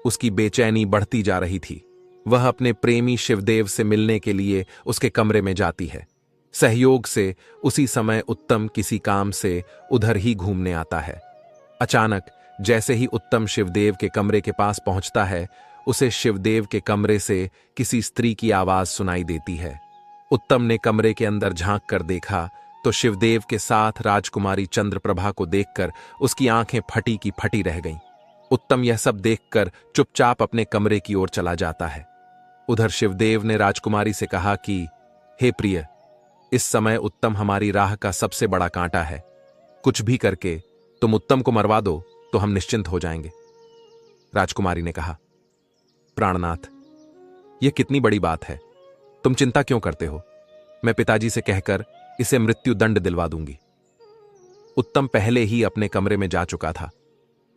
उसकी बेचैनी बढ़ती जा रही थी। वह अपने प्रेमी शिवदेव से मिलने के लिए उसके कमरे में जाती है। सहयोग से उसी समय उत्तम किसी काम से उधर ही घूमने आता है। अचानक जैसे ही उत्तम शिवदेव के कमरे के पास पहुंचता है, उसे शिवदेव के कमरे से किसी स्त्री की आवाज सुनाई देती है। उत्तम ने कमरे के अंदर झांक कर देखा तो शिवदेव के साथ राजकुमारी चंद्रप्रभा को देखकर उसकी आंखें फटी की फटी रह गईं। उत्तम यह सब देखकर चुपचाप अपने कमरे की ओर चला जाता है। उधर शिवदेव ने राजकुमारी से कहा कि हे प्रिय, इस समय उत्तम हमारी राह का सबसे बड़ा कांटा है। कुछ भी करके तुम उत्तम को मरवा दो तो हम निश्चिंत हो जाएंगे। राजकुमारी ने कहा, प्राणनाथ, यह कितनी बड़ी बात है, तुम चिंता क्यों करते हो? मैं पिताजी से कहकर इसे मृत्यु दंड दिलवा दूंगी। उत्तम पहले ही अपने कमरे में जा चुका था।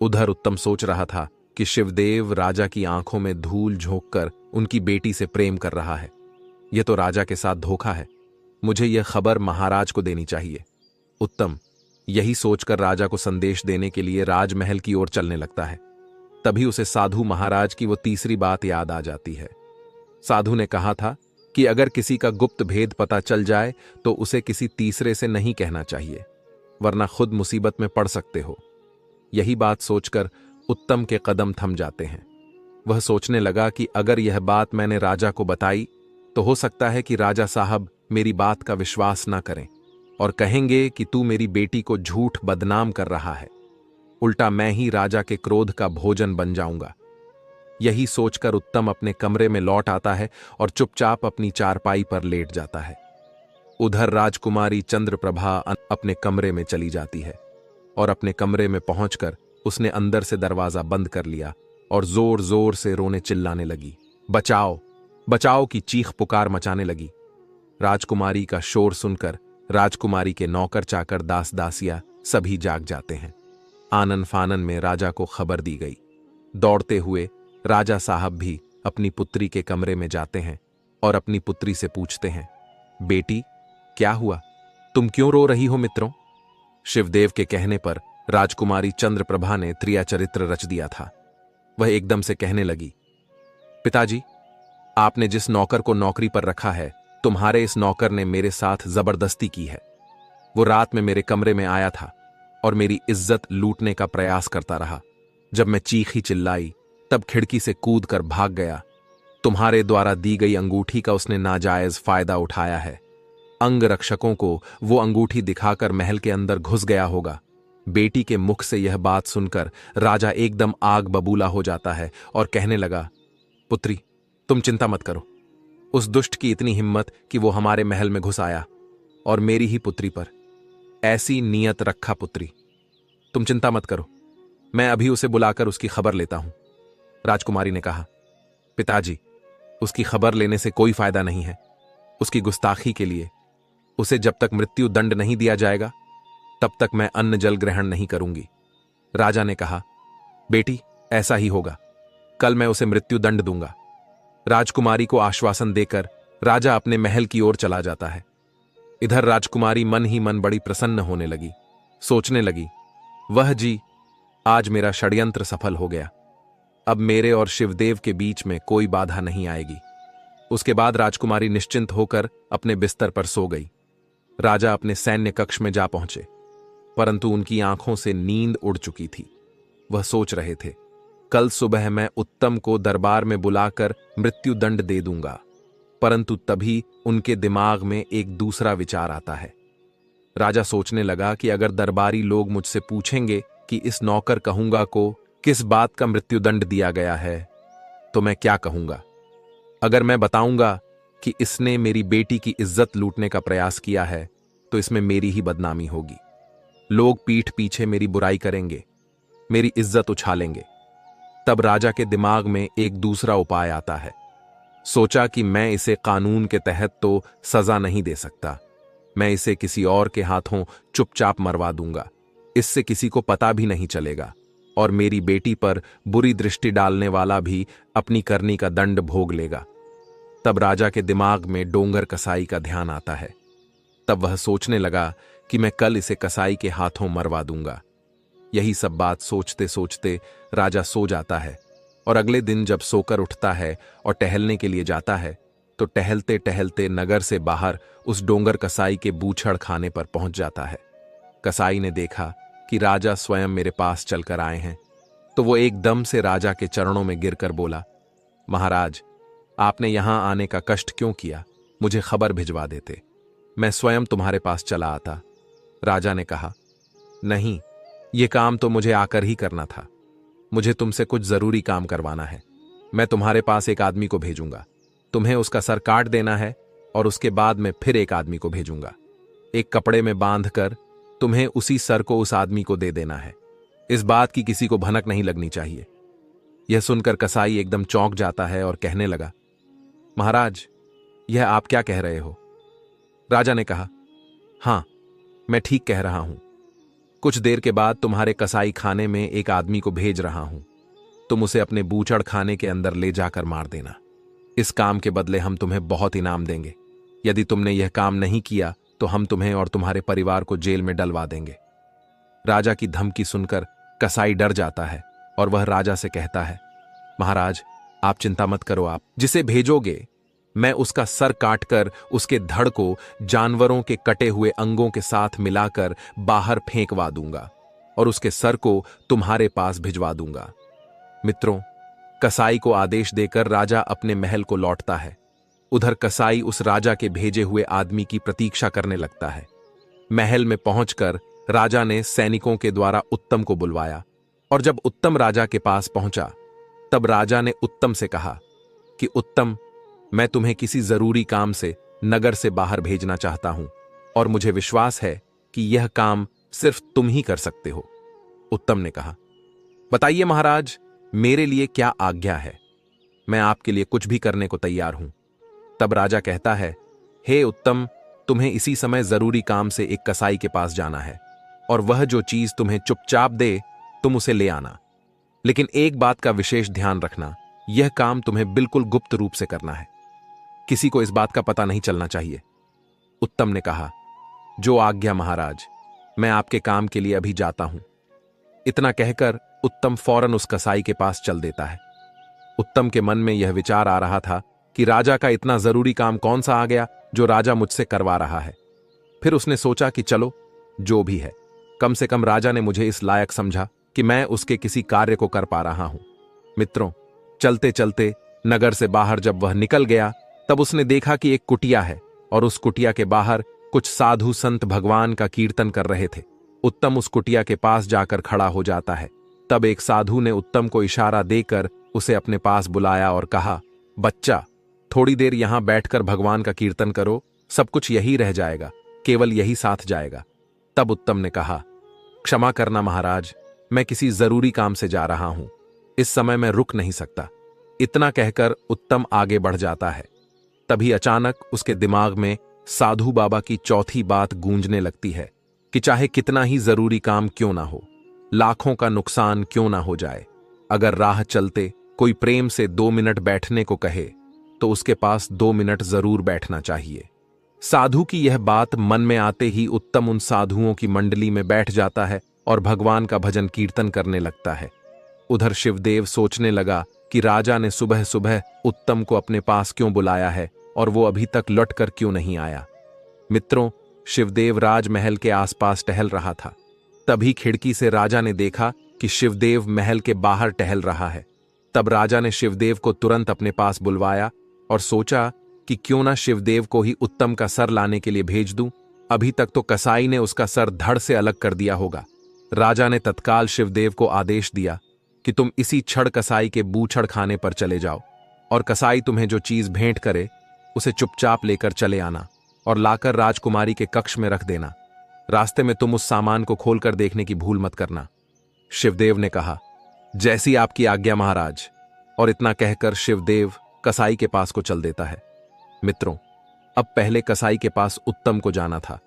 उधर उत्तम सोच रहा था कि शिवदेव राजा की आंखों में धूल झोंककर उनकी बेटी से प्रेम कर रहा है। यह तो राजा के साथ धोखा है। मुझे यह खबर महाराज को देनी चाहिए। उत्तम यही सोचकर राजा को संदेश देने के लिए राजमहल की ओर चलने लगता है। तभी उसे साधु महाराज की वो तीसरी बात याद आ जाती है। साधु ने कहा था कि अगर किसी का गुप्त भेद पता चल जाए तो उसे किसी तीसरे से नहीं कहना चाहिए, वरना खुद मुसीबत में पड़ सकते हो। यही बात सोचकर उत्तम के कदम थम जाते हैं। वह सोचने लगा कि अगर यह बात मैंने राजा को बताई तो हो सकता है कि राजा साहब मेरी बात का विश्वास ना करें और कहेंगे कि तू मेरी बेटी को झूठ बदनाम कर रहा है। उल्टा मैं ही राजा के क्रोध का भोजन बन जाऊंगा। यही सोचकर उत्तम अपने कमरे में लौट आता है और चुपचाप अपनी चारपाई पर लेट जाता है। उधर राजकुमारी चंद्रप्रभा अपने कमरे में चली जाती है और अपने कमरे में पहुंचकर उसने अंदर से दरवाजा बंद कर लिया और जोर जोर से रोने चिल्लाने लगी। बचाओ बचाओ की चीख पुकार मचाने लगी। राजकुमारी का शोर सुनकर राजकुमारी के नौकर चाकर दास दासिया सभी जाग जाते हैं। आनन फानन में राजा को खबर दी गई। दौड़ते हुए राजा साहब भी अपनी पुत्री के कमरे में जाते हैं और अपनी पुत्री से पूछते हैं, बेटी क्या हुआ, तुम क्यों रो रही हो मित्रों? शिवदेव के कहने पर राजकुमारी चंद्रप्रभा ने त्रिया चरित्र रच दिया था। वह एकदम से कहने लगी, पिताजी, आपने जिस नौकर को नौकरी पर रखा है, तुम्हारे इस नौकर ने मेरे साथ जबरदस्ती की है। वो रात में मेरे कमरे में आया था और मेरी इज्जत लूटने का प्रयास करता रहा। जब मैं चीखी चिल्लाई तब खिड़की से कूद कर भाग गया। तुम्हारे द्वारा दी गई अंगूठी का उसने नाजायज फायदा उठाया है। अंगरक्षकों को वो अंगूठी दिखाकर महल के अंदर घुस गया होगा। बेटी के मुख से यह बात सुनकर राजा एकदम आग बबूला हो जाता है और कहने लगा, पुत्री तुम चिंता मत करो। उस दुष्ट की इतनी हिम्मत कि वो हमारे महल में घुस आया और मेरी ही पुत्री पर ऐसी नियत रखा। पुत्री तुम चिंता मत करो, मैं अभी उसे बुलाकर उसकी खबर लेता हूं। राजकुमारी ने कहा, पिताजी उसकी खबर लेने से कोई फायदा नहीं है। उसकी गुस्ताखी के लिए उसे जब तक मृत्यु दंड नहीं दिया जाएगा तब तक मैं अन्न जल ग्रहण नहीं करूंगी। राजा ने कहा, बेटी ऐसा ही होगा, कल मैं उसे मृत्यु दंड दूंगा। राजकुमारी को आश्वासन देकर राजा अपने महल की ओर चला जाता है। इधर राजकुमारी मन ही मन बड़ी प्रसन्न होने लगी। सोचने लगी, वह जी, आज मेरा षड्यंत्र सफल हो गया। अब मेरे और शिवदेव के बीच में कोई बाधा नहीं आएगी। उसके बाद राजकुमारी निश्चिंत होकर अपने बिस्तर पर सो गई। राजा अपने सैन्य कक्ष में जा पहुंचे, परंतु उनकी आंखों से नींद उड़ चुकी थी। वह सोच रहे थे, कल सुबह मैं उत्तम को दरबार में बुलाकर मृत्युदंड दे दूंगा। परंतु तभी उनके दिमाग में एक दूसरा विचार आता है। राजा सोचने लगा कि अगर दरबारी लोग मुझसे पूछेंगे कि इस नौकर कहूंगा को किस बात का मृत्युदंड दिया गया है, तो मैं क्या कहूंगा? अगर मैं बताऊंगा कि इसने मेरी बेटी की इज्जत लूटने का प्रयास किया है, तो इसमें मेरी ही बदनामी होगी। लोग पीठ पीछे मेरी बुराई करेंगे, मेरी इज्जत उछालेंगे। तब राजा के दिमाग में एक दूसरा उपाय आता है। सोचा कि मैं इसे कानून के तहत तो सजा नहीं दे सकता, मैं इसे किसी और के हाथों चुपचाप मरवा दूंगा। इससे किसी को पता भी नहीं चलेगा और मेरी बेटी पर बुरी दृष्टि डालने वाला भी अपनी करनी का दंड भोग लेगा। तब राजा के दिमाग में डोंगर कसाई का ध्यान आता है। तब वह सोचने लगा कि मैं कल इसे कसाई के हाथों मरवा दूंगा। यही सब बात सोचते सोचते राजा सो जाता है और अगले दिन जब सोकर उठता है और टहलने के लिए जाता है, तो टहलते टहलते नगर से बाहर उस डोंगर कसाई के बूछड़ खाने पर पहुंच जाता है। कसाई ने देखा कि राजा स्वयं मेरे पास चलकर आए हैं, तो वो एकदम से राजा के चरणों में गिरकर बोला, महाराज, आपने यहां आने का कष्ट क्यों किया? मुझे खबर भिजवा देते, मैं स्वयं तुम्हारे पास चला आता। राजा ने कहा, नहीं, ये काम तो मुझे आकर ही करना था। मुझे तुमसे कुछ जरूरी काम करवाना है। मैं तुम्हारे पास एक आदमी को भेजूंगा, तुम्हें उसका सर काट देना है और उसके बाद मैं फिर एक आदमी को भेजूंगा। एक कपड़े में बांधकर तुम्हें उसी सर को उस आदमी को दे देना है। इस बात की किसी को भनक नहीं लगनी चाहिए। यह सुनकर कसाई एकदम चौंक जाता है और कहने लगा, महाराज, यह आप क्या कह रहे हो? राजा ने कहा, हां, मैं ठीक कह रहा हूं। कुछ देर के बाद तुम्हारे कसाई खाने में एक आदमी को भेज रहा हूं। तुम उसे अपने बूचड़ खाने के अंदर ले जाकर मार देना। इस काम के बदले हम तुम्हें बहुत इनाम देंगे। यदि तुमने यह काम नहीं किया तो हम तुम्हें और तुम्हारे परिवार को जेल में डलवा देंगे। राजा की धमकी सुनकर कसाई डर जाता है और वह राजा से कहता है, महाराज, आप चिंता मत करो। आप जिसे भेजोगे मैं उसका सर काटकर उसके धड़ को जानवरों के कटे हुए अंगों के साथ मिलाकर बाहर फेंकवा दूंगा और उसके सर को तुम्हारे पास भिजवा दूंगा। मित्रों, कसाई को आदेश देकर राजा अपने महल को लौटता है। उधर कसाई उस राजा के भेजे हुए आदमी की प्रतीक्षा करने लगता है। महल में पहुंचकर राजा ने सैनिकों के द्वारा उत्तम को बुलवाया और जब उत्तम राजा के पास पहुंचा तब राजा ने उत्तम से कहा कि उत्तम, मैं तुम्हें किसी जरूरी काम से नगर से बाहर भेजना चाहता हूं और मुझे विश्वास है कि यह काम सिर्फ तुम ही कर सकते हो। उत्तम ने कहा, बताइए महाराज, मेरे लिए क्या आज्ञा है? मैं आपके लिए कुछ भी करने को तैयार हूं। तब राजा कहता है, हे उत्तम, तुम्हें इसी समय जरूरी काम से एक कसाई के पास जाना है और वह जो चीज तुम्हें चुपचाप दे तुम उसे ले आना। लेकिन एक बात का विशेष ध्यान रखना, यह काम तुम्हें बिल्कुल गुप्त रूप से करना है, किसी को इस बात का पता नहीं चलना चाहिए। उत्तम ने कहा, जो आज्ञा महाराज, मैं आपके काम के लिए अभी जाता हूं। इतना कहकर उत्तम फौरन उस कसाई के पास चल देता है। उत्तम के मन में यह विचार आ रहा था कि राजा का इतना जरूरी काम कौन सा आ गया जो राजा मुझसे करवा रहा है। फिर उसने सोचा कि चलो, जो भी है, कम से कम राजा ने मुझे इस लायक समझा कि मैं उसके किसी कार्य को कर पा रहा हूं। मित्रों, चलते चलते नगर से बाहर जब वह निकल गया, तब उसने देखा कि एक कुटिया है और उस कुटिया के बाहर कुछ साधु संत भगवान का कीर्तन कर रहे थे। उत्तम उस कुटिया के पास जाकर खड़ा हो जाता है। तब एक साधु ने उत्तम को इशारा देकर उसे अपने पास बुलाया और कहा, बच्चा, थोड़ी देर यहां बैठकर भगवान का कीर्तन करो, सब कुछ यही रह जाएगा, केवल यही साथ जाएगा। तब उत्तम ने कहा, क्षमा करना महाराज, मैं किसी जरूरी काम से जा रहा हूं, इस समय मैं रुक नहीं सकता। इतना कहकर उत्तम आगे बढ़ जाता है। तभी अचानक उसके दिमाग में साधु बाबा की चौथी बात गूंजने लगती है कि चाहे कितना ही जरूरी काम क्यों ना हो, लाखों का नुकसान क्यों ना हो जाए, अगर राह चलते कोई प्रेम से 2 मिनट बैठने को कहे तो उसके पास 2 मिनट जरूर बैठना चाहिए। साधु की यह बात मन में आते ही उत्तम उन साधुओं की मंडली में बैठ जाता है और भगवान का भजन कीर्तन करने लगता है। उधर शिवदेव सोचने लगा कि राजा ने सुबह सुबह उत्तम को अपने पास क्यों बुलाया है और वो अभी तक लौटकर क्यों नहीं आया। मित्रों, शिवदेव राजमहल के आसपास टहल रहा था। तभी खिड़की से राजा ने देखा कि शिवदेव महल के बाहर टहल रहा है। तब राजा ने शिवदेव को तुरंत अपने पास बुलवाया और सोचा कि क्यों ना शिवदेव को ही उत्तम का सर लाने के लिए भेज दूं। अभी तक तो कसाई ने उसका सर धड़ से अलग कर दिया होगा। राजा ने तत्काल शिवदेव को आदेश दिया कि तुम इसी छड़ कसाई के बूछड़ खाने पर चले जाओ और कसाई तुम्हें जो चीज भेंट करे उसे चुपचाप लेकर चले आना और लाकर राजकुमारी के कक्ष में रख देना। रास्ते में तुम उस सामान को खोलकर देखने की भूल मत करना। शिवदेव ने कहा, जैसी आपकी आज्ञा महाराज। और इतना कहकर शिवदेव कसाई के पास को चल देता है। मित्रों, अब पहले कसाई के पास उत्तम को जाना था,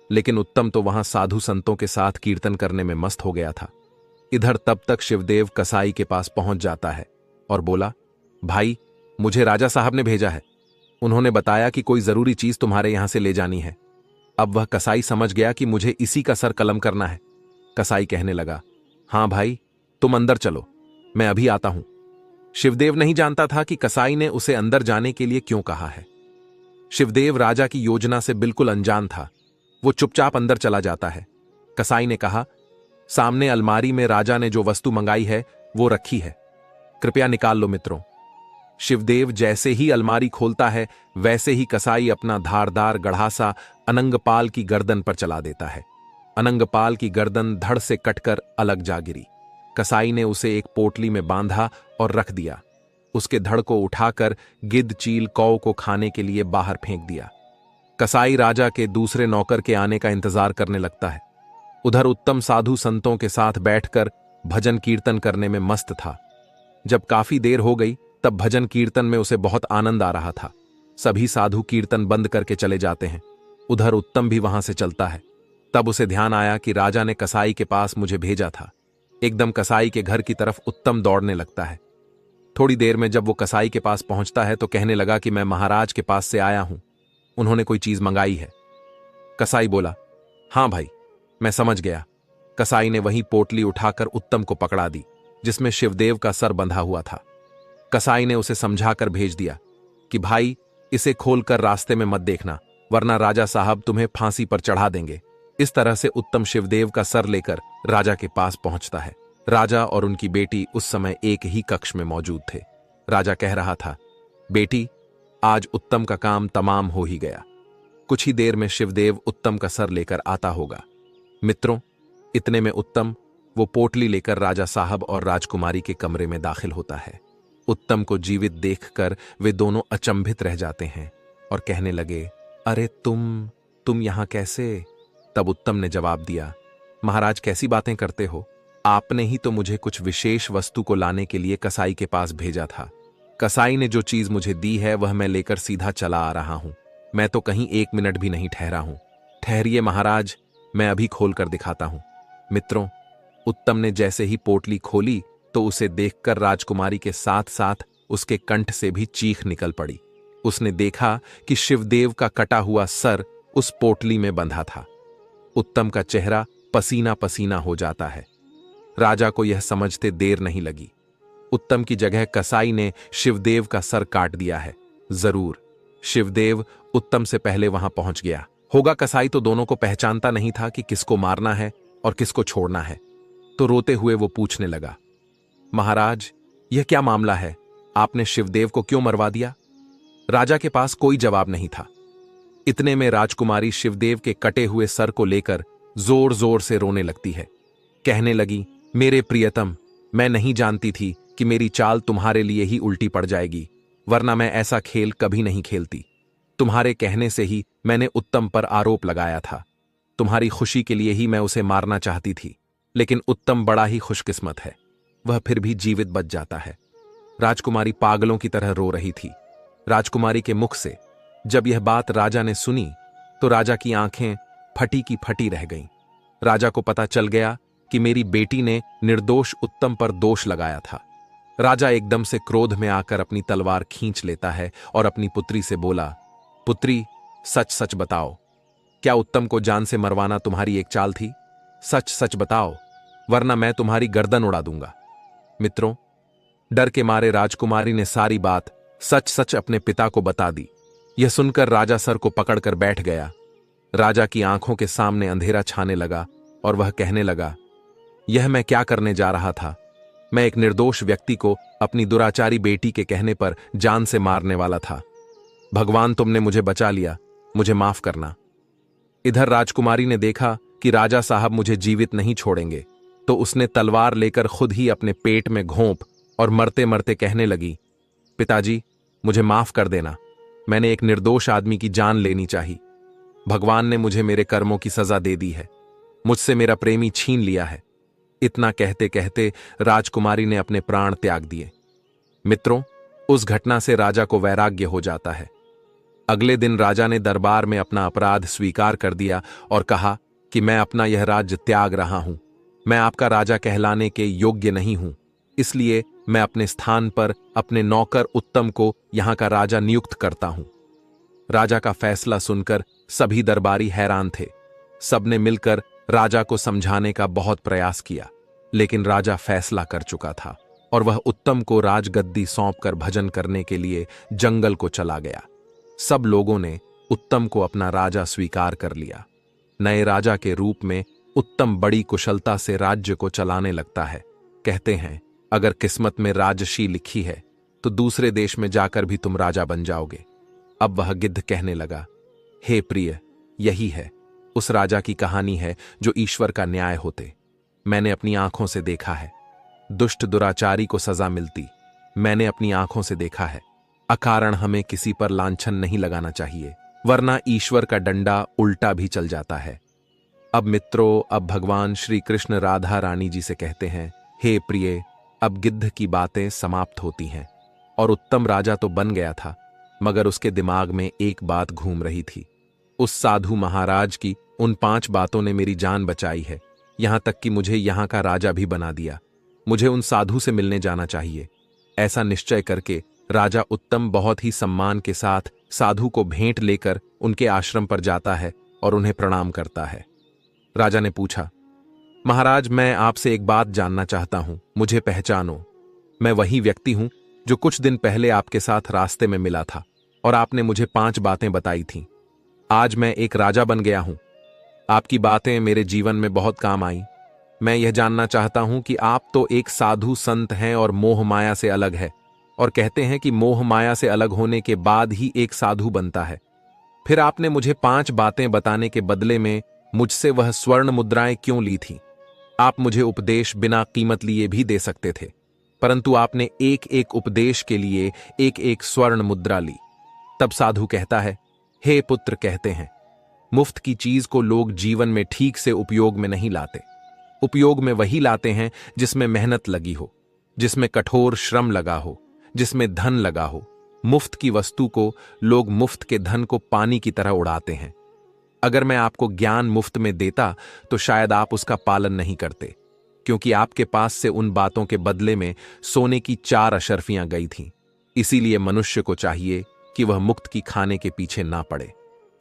लेकिन उत्तम तो वहां साधु संतों के साथ कीर्तन करने में मस्त हो गया था। इधर तब तक शिवदेव कसाई के पास पहुंच जाता है और बोला, भाई, मुझे राजा साहब ने भेजा है। उन्होंने बताया कि कोई जरूरी चीज तुम्हारे यहां से ले जानी है। अब वह कसाई समझ गया कि मुझे इसी का सर कलम करना है। कसाई कहने लगा, हां भाई, तुम अंदर चलो, मैं अभी आता हूं। शिवदेव नहीं जानता था कि कसाई ने उसे अंदर जाने के लिए क्यों कहा है। शिवदेव राजा की योजना से बिल्कुल अनजान था। वो चुपचाप अंदर चला जाता है। कसाई ने कहा, सामने अलमारी में राजा ने जो वस्तु मंगाई है वो रखी है, कृपया निकाल लो मित्रों। शिवदेव जैसे ही अलमारी खोलता है वैसे ही कसाई अपना धारदार गढ़ासा अनंगपाल की गर्दन पर चला देता है। अनंगपाल की गर्दन धड़ से कटकर अलग जा गिरी। कसाई ने उसे एक पोटली में बांधा और रख दिया। उसके धड़ को उठाकर गिद्ध चील कौ को खाने के लिए बाहर फेंक दिया। कसाई राजा के दूसरे नौकर के आने का इंतजार करने लगता है। उधर उत्तम साधु संतों के साथ बैठकर भजन कीर्तन करने में मस्त था। जब काफी देर हो गई तब भजन कीर्तन में उसे बहुत आनंद आ रहा था। सभी साधु कीर्तन बंद करके चले जाते हैं। उधर उत्तम भी वहां से चलता है। तब उसे ध्यान आया कि राजा ने कसाई के पास मुझे भेजा था। एकदम कसाई के घर की तरफ उत्तम दौड़ने लगता है। थोड़ी देर में जब वो कसाई के पास पहुंचता है तो कहने लगा कि मैं महाराज के पास से आया हूं, उन्होंने कोई चीज मंगाई है। कसाई बोला, हां भाई, मैं समझ गया। कसाई ने वही पोटली उठाकर उत्तम को पकड़ा दी जिसमें शिवदेव का सर बंधा हुआ था। कसाई ने उसे समझाकर भेज दिया कि भाई, इसे खोलकर रास्ते में मत देखना, वरना राजा साहब तुम्हें फांसी पर चढ़ा देंगे। इस तरह से उत्तम शिवदेव का सर लेकर राजा के पास पहुंचता है। राजा और उनकी बेटी उस समय एक ही कक्ष में मौजूद थे। राजा कह रहा था, बेटी, आज उत्तम का काम तमाम हो ही गया। कुछ ही देर में शिवदेव उत्तम का सर लेकर आता होगा। मित्रों, इतने में उत्तम वो पोटली लेकर राजा साहब और राजकुमारी के कमरे में दाखिल होता है। उत्तम को जीवित देखकर वे दोनों अचंभित रह जाते हैं और कहने लगे, अरे तुम यहां कैसे? तब उत्तम ने जवाब दिया, महाराज, कैसी बातें करते हो? आपने ही तो मुझे कुछ विशेष वस्तु को लाने के लिए कसाई के पास भेजा था। कसाई ने जो चीज मुझे दी है वह मैं लेकर सीधा चला आ रहा हूं। मैं तो कहीं 1 मिनट भी नहीं ठहरा हूं। ठहरिए महाराज, मैं अभी खोल कर दिखाता हूं। मित्रों, उत्तम ने जैसे ही पोटली खोली तो उसे देखकर राजकुमारी के साथ साथ उसके कंठ से भी चीख निकल पड़ी। उसने देखा कि शिवदेव का कटा हुआ सर उस पोटली में बंधा था। उत्तम का चेहरा पसीना पसीना हो जाता है। राजा को यह समझते देर नहीं लगी। उत्तम की जगह कसाई ने शिवदेव का सर काट दिया है। जरूर शिवदेव उत्तम से पहले वहां पहुंच गया होगा। कसाई तो दोनों को पहचानता नहीं था कि किसको मारना है और किसको छोड़ना है। तो रोते हुए वो पूछने लगा, महाराज, यह क्या मामला है? आपने शिवदेव को क्यों मरवा दिया? राजा के पास कोई जवाब नहीं था। इतने में राजकुमारी शिवदेव के कटे हुए सर को लेकर जोर जोर से रोने लगती है। कहने लगी, मेरे प्रियतम, मैं नहीं जानती थी कि मेरी चाल तुम्हारे लिए ही उल्टी पड़ जाएगी, वरना मैं ऐसा खेल कभी नहीं खेलती। तुम्हारे कहने से ही मैंने उत्तम पर आरोप लगाया था। तुम्हारी खुशी के लिए ही मैं उसे मारना चाहती थी, लेकिन उत्तम बड़ा ही खुशकिस्मत है, वह फिर भी जीवित बच जाता है। राजकुमारी पागलों की तरह रो रही थी। राजकुमारी के मुख से जब यह बात राजा ने सुनी तो राजा की आंखें फटी की फटी रह गईं। राजा को पता चल गया कि मेरी बेटी ने निर्दोष उत्तम पर दोष लगाया था। राजा एकदम से क्रोध में आकर अपनी तलवार खींच लेता है और अपनी पुत्री से बोला, पुत्री, सच सच बताओ, क्या उत्तम को जान से मरवाना तुम्हारी एक चाल थी? सच सच बताओ, वरना मैं तुम्हारी गर्दन उड़ा दूंगा। मित्रों, डर के मारे राजकुमारी ने सारी बात सच सच अपने पिता को बता दी। यह सुनकर राजा सर को पकड़कर बैठ गया। राजा की आंखों के सामने अंधेरा छाने लगा और वह कहने लगा, यह मैं क्या करने जा रहा था? मैं एक निर्दोष व्यक्ति को अपनी दुराचारी बेटी के कहने पर जान से मारने वाला था। भगवान, तुमने मुझे बचा लिया, मुझे माफ करना। इधर राजकुमारी ने देखा कि राजा साहब मुझे जीवित नहीं छोड़ेंगे, तो उसने तलवार लेकर खुद ही अपने पेट में घोंप और मरते मरते कहने लगी, पिताजी, मुझे माफ कर देना, मैंने एक निर्दोष आदमी की जान लेनी चाहिए। भगवान ने मुझे मेरे कर्मों की सजा दे दी है, मुझसे मेरा प्रेमी छीन लिया है। इतना कहते कहते राजकुमारी ने अपने प्राण त्याग दिए। मित्रों, उस घटना से राजा को वैराग्य हो जाता है। अगले दिन राजा ने दरबार में अपना अपराध स्वीकार कर दिया और कहा कि मैं अपना यह राज्य त्याग रहा हूं। मैं आपका राजा कहलाने के योग्य नहीं हूं, इसलिए मैं अपने स्थान पर अपने नौकर उत्तम को यहां का राजा नियुक्त करता हूं। राजा का फैसला सुनकर सभी दरबारी हैरान थे। सबने मिलकर राजा को समझाने का बहुत प्रयास किया, लेकिन राजा फैसला कर चुका था और वह उत्तम को राजगद्दी सौंपकर भजन करने के लिए जंगल को चला गया। सब लोगों ने उत्तम को अपना राजा स्वीकार कर लिया। नए राजा के रूप में उत्तम बड़ी कुशलता से राज्य को चलाने लगता है। कहते हैं, अगर किस्मत में राजशी लिखी है तो दूसरे देश में जाकर भी तुम राजा बन जाओगे। अब वह गिद्ध कहने लगा, हे प्रिय, यही है, उस राजा की कहानी है जो ईश्वर का न्याय होते। मैंने अपनी आंखों से देखा है। दुष्ट दुराचारी को सजा मिलती, मैंने अपनी आंखों से देखा है। अकारण हमें किसी पर लांछन नहीं लगाना चाहिए, वरना ईश्वर का डंडा उल्टा भी चल जाता है। अब मित्रों, अब भगवान श्री कृष्ण राधा रानी जी से कहते हैं, हे प्रिय, अब गिद्ध की बातें समाप्त होती हैं। और उत्तम राजा तो बन गया था, मगर उसके दिमाग में एक बात घूम रही थी। उस साधु महाराज की उन 5 बातों ने मेरी जान बचाई है, यहां तक कि मुझे यहां का राजा भी बना दिया। मुझे उन साधु से मिलने जाना चाहिए। ऐसा निश्चय करके राजा उत्तम बहुत ही सम्मान के साथ साधु को भेंट लेकर उनके आश्रम पर जाता है और उन्हें प्रणाम करता है। राजा ने पूछा, महाराज, मैं आपसे एक बात जानना चाहता हूं, मुझे पहचानो। मैं वही व्यक्ति हूं जो कुछ दिन पहले आपके साथ रास्ते में मिला था और आपने मुझे 5 बातें बताई थीं। आज मैं एक राजा बन गया हूं। आपकी बातें मेरे जीवन में बहुत काम आई। मैं यह जानना चाहता हूं कि आप तो एक साधु संत हैं और मोह माया से अलग है, और कहते हैं कि मोह माया से अलग होने के बाद ही एक साधु बनता है। फिर आपने मुझे 5 बातें बताने के बदले में मुझसे वह स्वर्ण मुद्राएं क्यों ली थीं? आप मुझे उपदेश बिना कीमत लिए भी दे सकते थे, परंतु आपने एक एक उपदेश के लिए एक एक स्वर्ण मुद्रा ली। तब साधु कहता है, हे पुत्र, कहते हैं, मुफ्त की चीज को लोग जीवन में ठीक से उपयोग में नहीं लाते। उपयोग में वही लाते हैं जिसमें मेहनत लगी हो, जिसमें कठोर श्रम लगा हो, जिसमें धन लगा हो। मुफ्त की वस्तु को लोग मुफ्त के धन को पानी की तरह उड़ाते हैं। अगर मैं आपको ज्ञान मुफ्त में देता तो शायद आप उसका पालन नहीं करते, क्योंकि आपके पास से उन बातों के बदले में सोने की 4 अशर्फियां गई थीं। इसीलिए मनुष्य को चाहिए कि वह मुक्त की खाने के पीछे ना पड़े,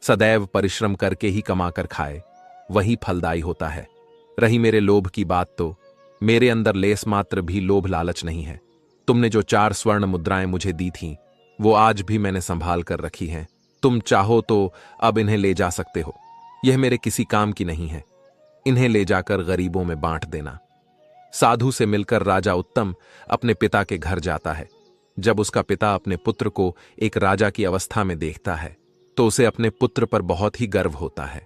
सदैव परिश्रम करके ही कमाकर खाए, वही फलदायी होता है। रही मेरे लोभ की बात, तो मेरे अंदर लेस मात्र भी लोभ लालच नहीं है। तुमने जो 4 स्वर्ण मुद्राएं मुझे दी थीं, वो आज भी मैंने संभाल कर रखी हैं। तुम चाहो तो अब इन्हें ले जा सकते हो। यह मेरे किसी काम की नहीं है। इन्हें ले जाकर गरीबों में बांट देना। साधु से मिलकर राजा उत्तम अपने पिता के घर जाता है। जब उसका पिता अपने पुत्र को एक राजा की अवस्था में देखता है, तो उसे अपने पुत्र पर बहुत ही गर्व होता है।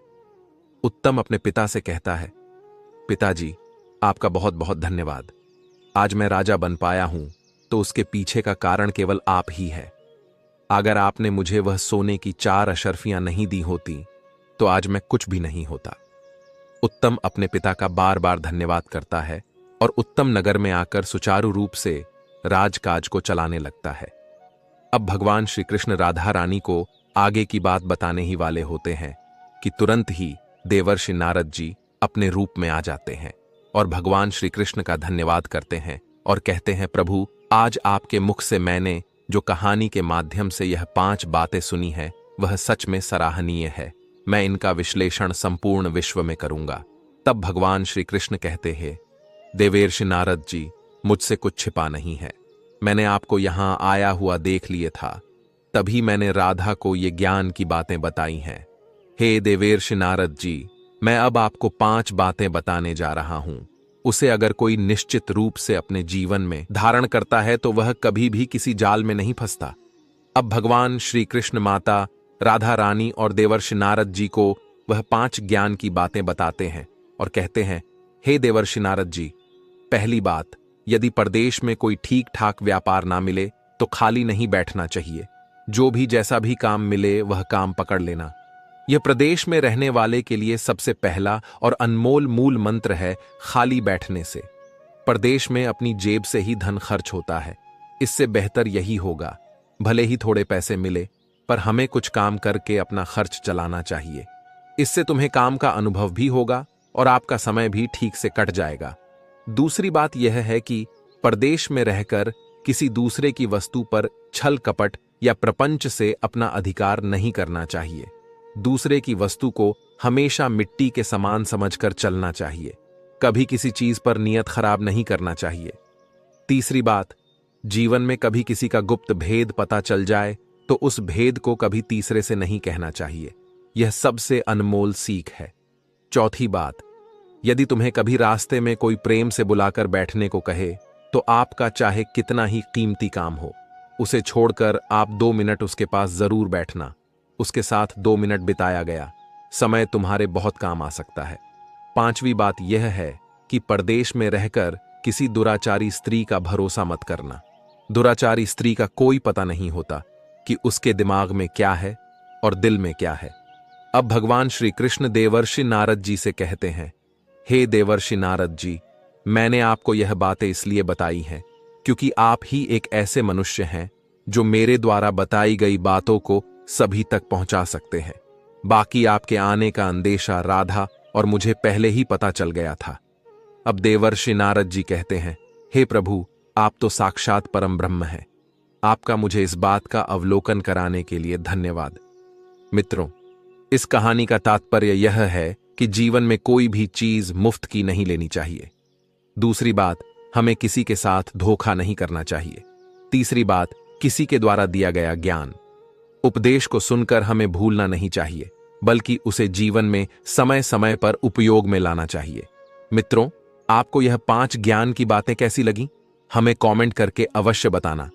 उत्तम अपने पिता से कहता है, पिताजी, आपका बहुत बहुत धन्यवाद। आज मैं राजा बन पाया हूं, तो उसके पीछे का कारण केवल आप ही है। अगर आपने मुझे वह सोने की 4 अशर्फियां नहीं दी होती, तो आज मैं कुछ भी नहीं होता। उत्तम अपने पिता का बार बार धन्यवाद करता है और उत्तम नगर में आकर सुचारू रूप से राजकाज को चलाने लगता है। अब भगवान श्री कृष्ण राधा रानी को आगे की बात बताने ही वाले होते हैं कि तुरंत ही देवर्षि नारद जी अपने रूप में आ जाते हैं और भगवान श्री कृष्ण का धन्यवाद करते हैं और कहते हैं, प्रभु, आज आपके मुख से मैंने जो कहानी के माध्यम से यह 5 बातें सुनी है, वह सच में सराहनीय है। मैं इनका विश्लेषण संपूर्ण विश्व में करूंगा। तब भगवान श्री कृष्ण कहते हैं, देवर्षि नारद जी, मुझसे कुछ छिपा नहीं है। मैंने आपको यहां आया हुआ देख लिए था, तभी मैंने राधा को ये ज्ञान की बातें बताई हैं। हे देवर्षि नारद जी, मैं अब आपको 5 बातें बताने जा रहा हूं। उसे अगर कोई निश्चित रूप से अपने जीवन में धारण करता है, तो वह कभी भी किसी जाल में नहीं फंसता। अब भगवान श्री कृष्ण माता राधा रानी और देवर्षि नारद जी को वह 5 ज्ञान की बातें बताते हैं और कहते हैं, हे देवर्षि नारद जी, पहली बात, यदि परदेश में कोई ठीक ठाक व्यापार ना मिले तो खाली नहीं बैठना चाहिए। जो भी जैसा भी काम मिले वह काम पकड़ लेना। यह प्रदेश में रहने वाले के लिए सबसे पहला और अनमोल मूल मंत्र है, खाली बैठने से। परदेश में अपनी जेब से ही धन खर्च होता है। इससे बेहतर यही होगा, भले ही थोड़े पैसे मिले, पर हमें कुछ काम करके अपना खर्च चलाना चाहिए। इससे तुम्हें काम का अनुभव भी होगा और आपका समय भी ठीक से कट जाएगा। दूसरी बात यह है कि परदेश में रहकर किसी दूसरे की वस्तु पर छल कपट या प्रपंच से अपना अधिकार नहीं करना चाहिए। दूसरे की वस्तु को हमेशा मिट्टी के समान समझकर चलना चाहिए। कभी किसी चीज पर नियत खराब नहीं करना चाहिए। तीसरी बात, जीवन में कभी किसी का गुप्त भेद पता चल जाए तो उस भेद को कभी तीसरे से नहीं कहना चाहिए। यह सबसे अनमोल सीख है। चौथी बात, यदि तुम्हें कभी रास्ते में कोई प्रेम से बुलाकर बैठने को कहे, तो आपका चाहे कितना ही कीमती काम हो, उसे छोड़कर आप 2 मिनट उसके पास जरूर बैठना। उसके साथ 2 मिनट बिताया गया समय तुम्हारे बहुत काम आ सकता है। 5वीं बात यह है कि परदेश में रहकर किसी दुराचारी स्त्री का भरोसा मत करना। दुराचारी स्त्री का कोई पता नहीं होता कि उसके दिमाग में क्या है और दिल में क्या है। अब भगवान श्री कृष्ण देवर्षि नारद जी से कहते हैं, हे देवर्षि नारद जी, मैंने आपको यह बातें इसलिए बताई हैं क्योंकि आप ही एक ऐसे मनुष्य हैं जो मेरे द्वारा बताई गई बातों को सभी तक पहुंचा सकते हैं। बाकी आपके आने का अंदेशा राधा और मुझे पहले ही पता चल गया था। अब देवर्षि नारद जी कहते हैं, हे प्रभु, आप तो साक्षात परम ब्रह्म हैं। आपका मुझे इस बात का अवलोकन कराने के लिए धन्यवाद। मित्रों, इस कहानी का तात्पर्य यह है कि जीवन में कोई भी चीज मुफ्त की नहीं लेनी चाहिए। दूसरी बात, हमें किसी के साथ धोखा नहीं करना चाहिए। तीसरी बात, किसी के द्वारा दिया गया ज्ञान उपदेश को सुनकर हमें भूलना नहीं चाहिए, बल्कि उसे जीवन में समय समय पर उपयोग में लाना चाहिए। मित्रों, आपको यह 5 ज्ञान की बातें कैसी लगी? हमें कमेंट करके अवश्य बताना।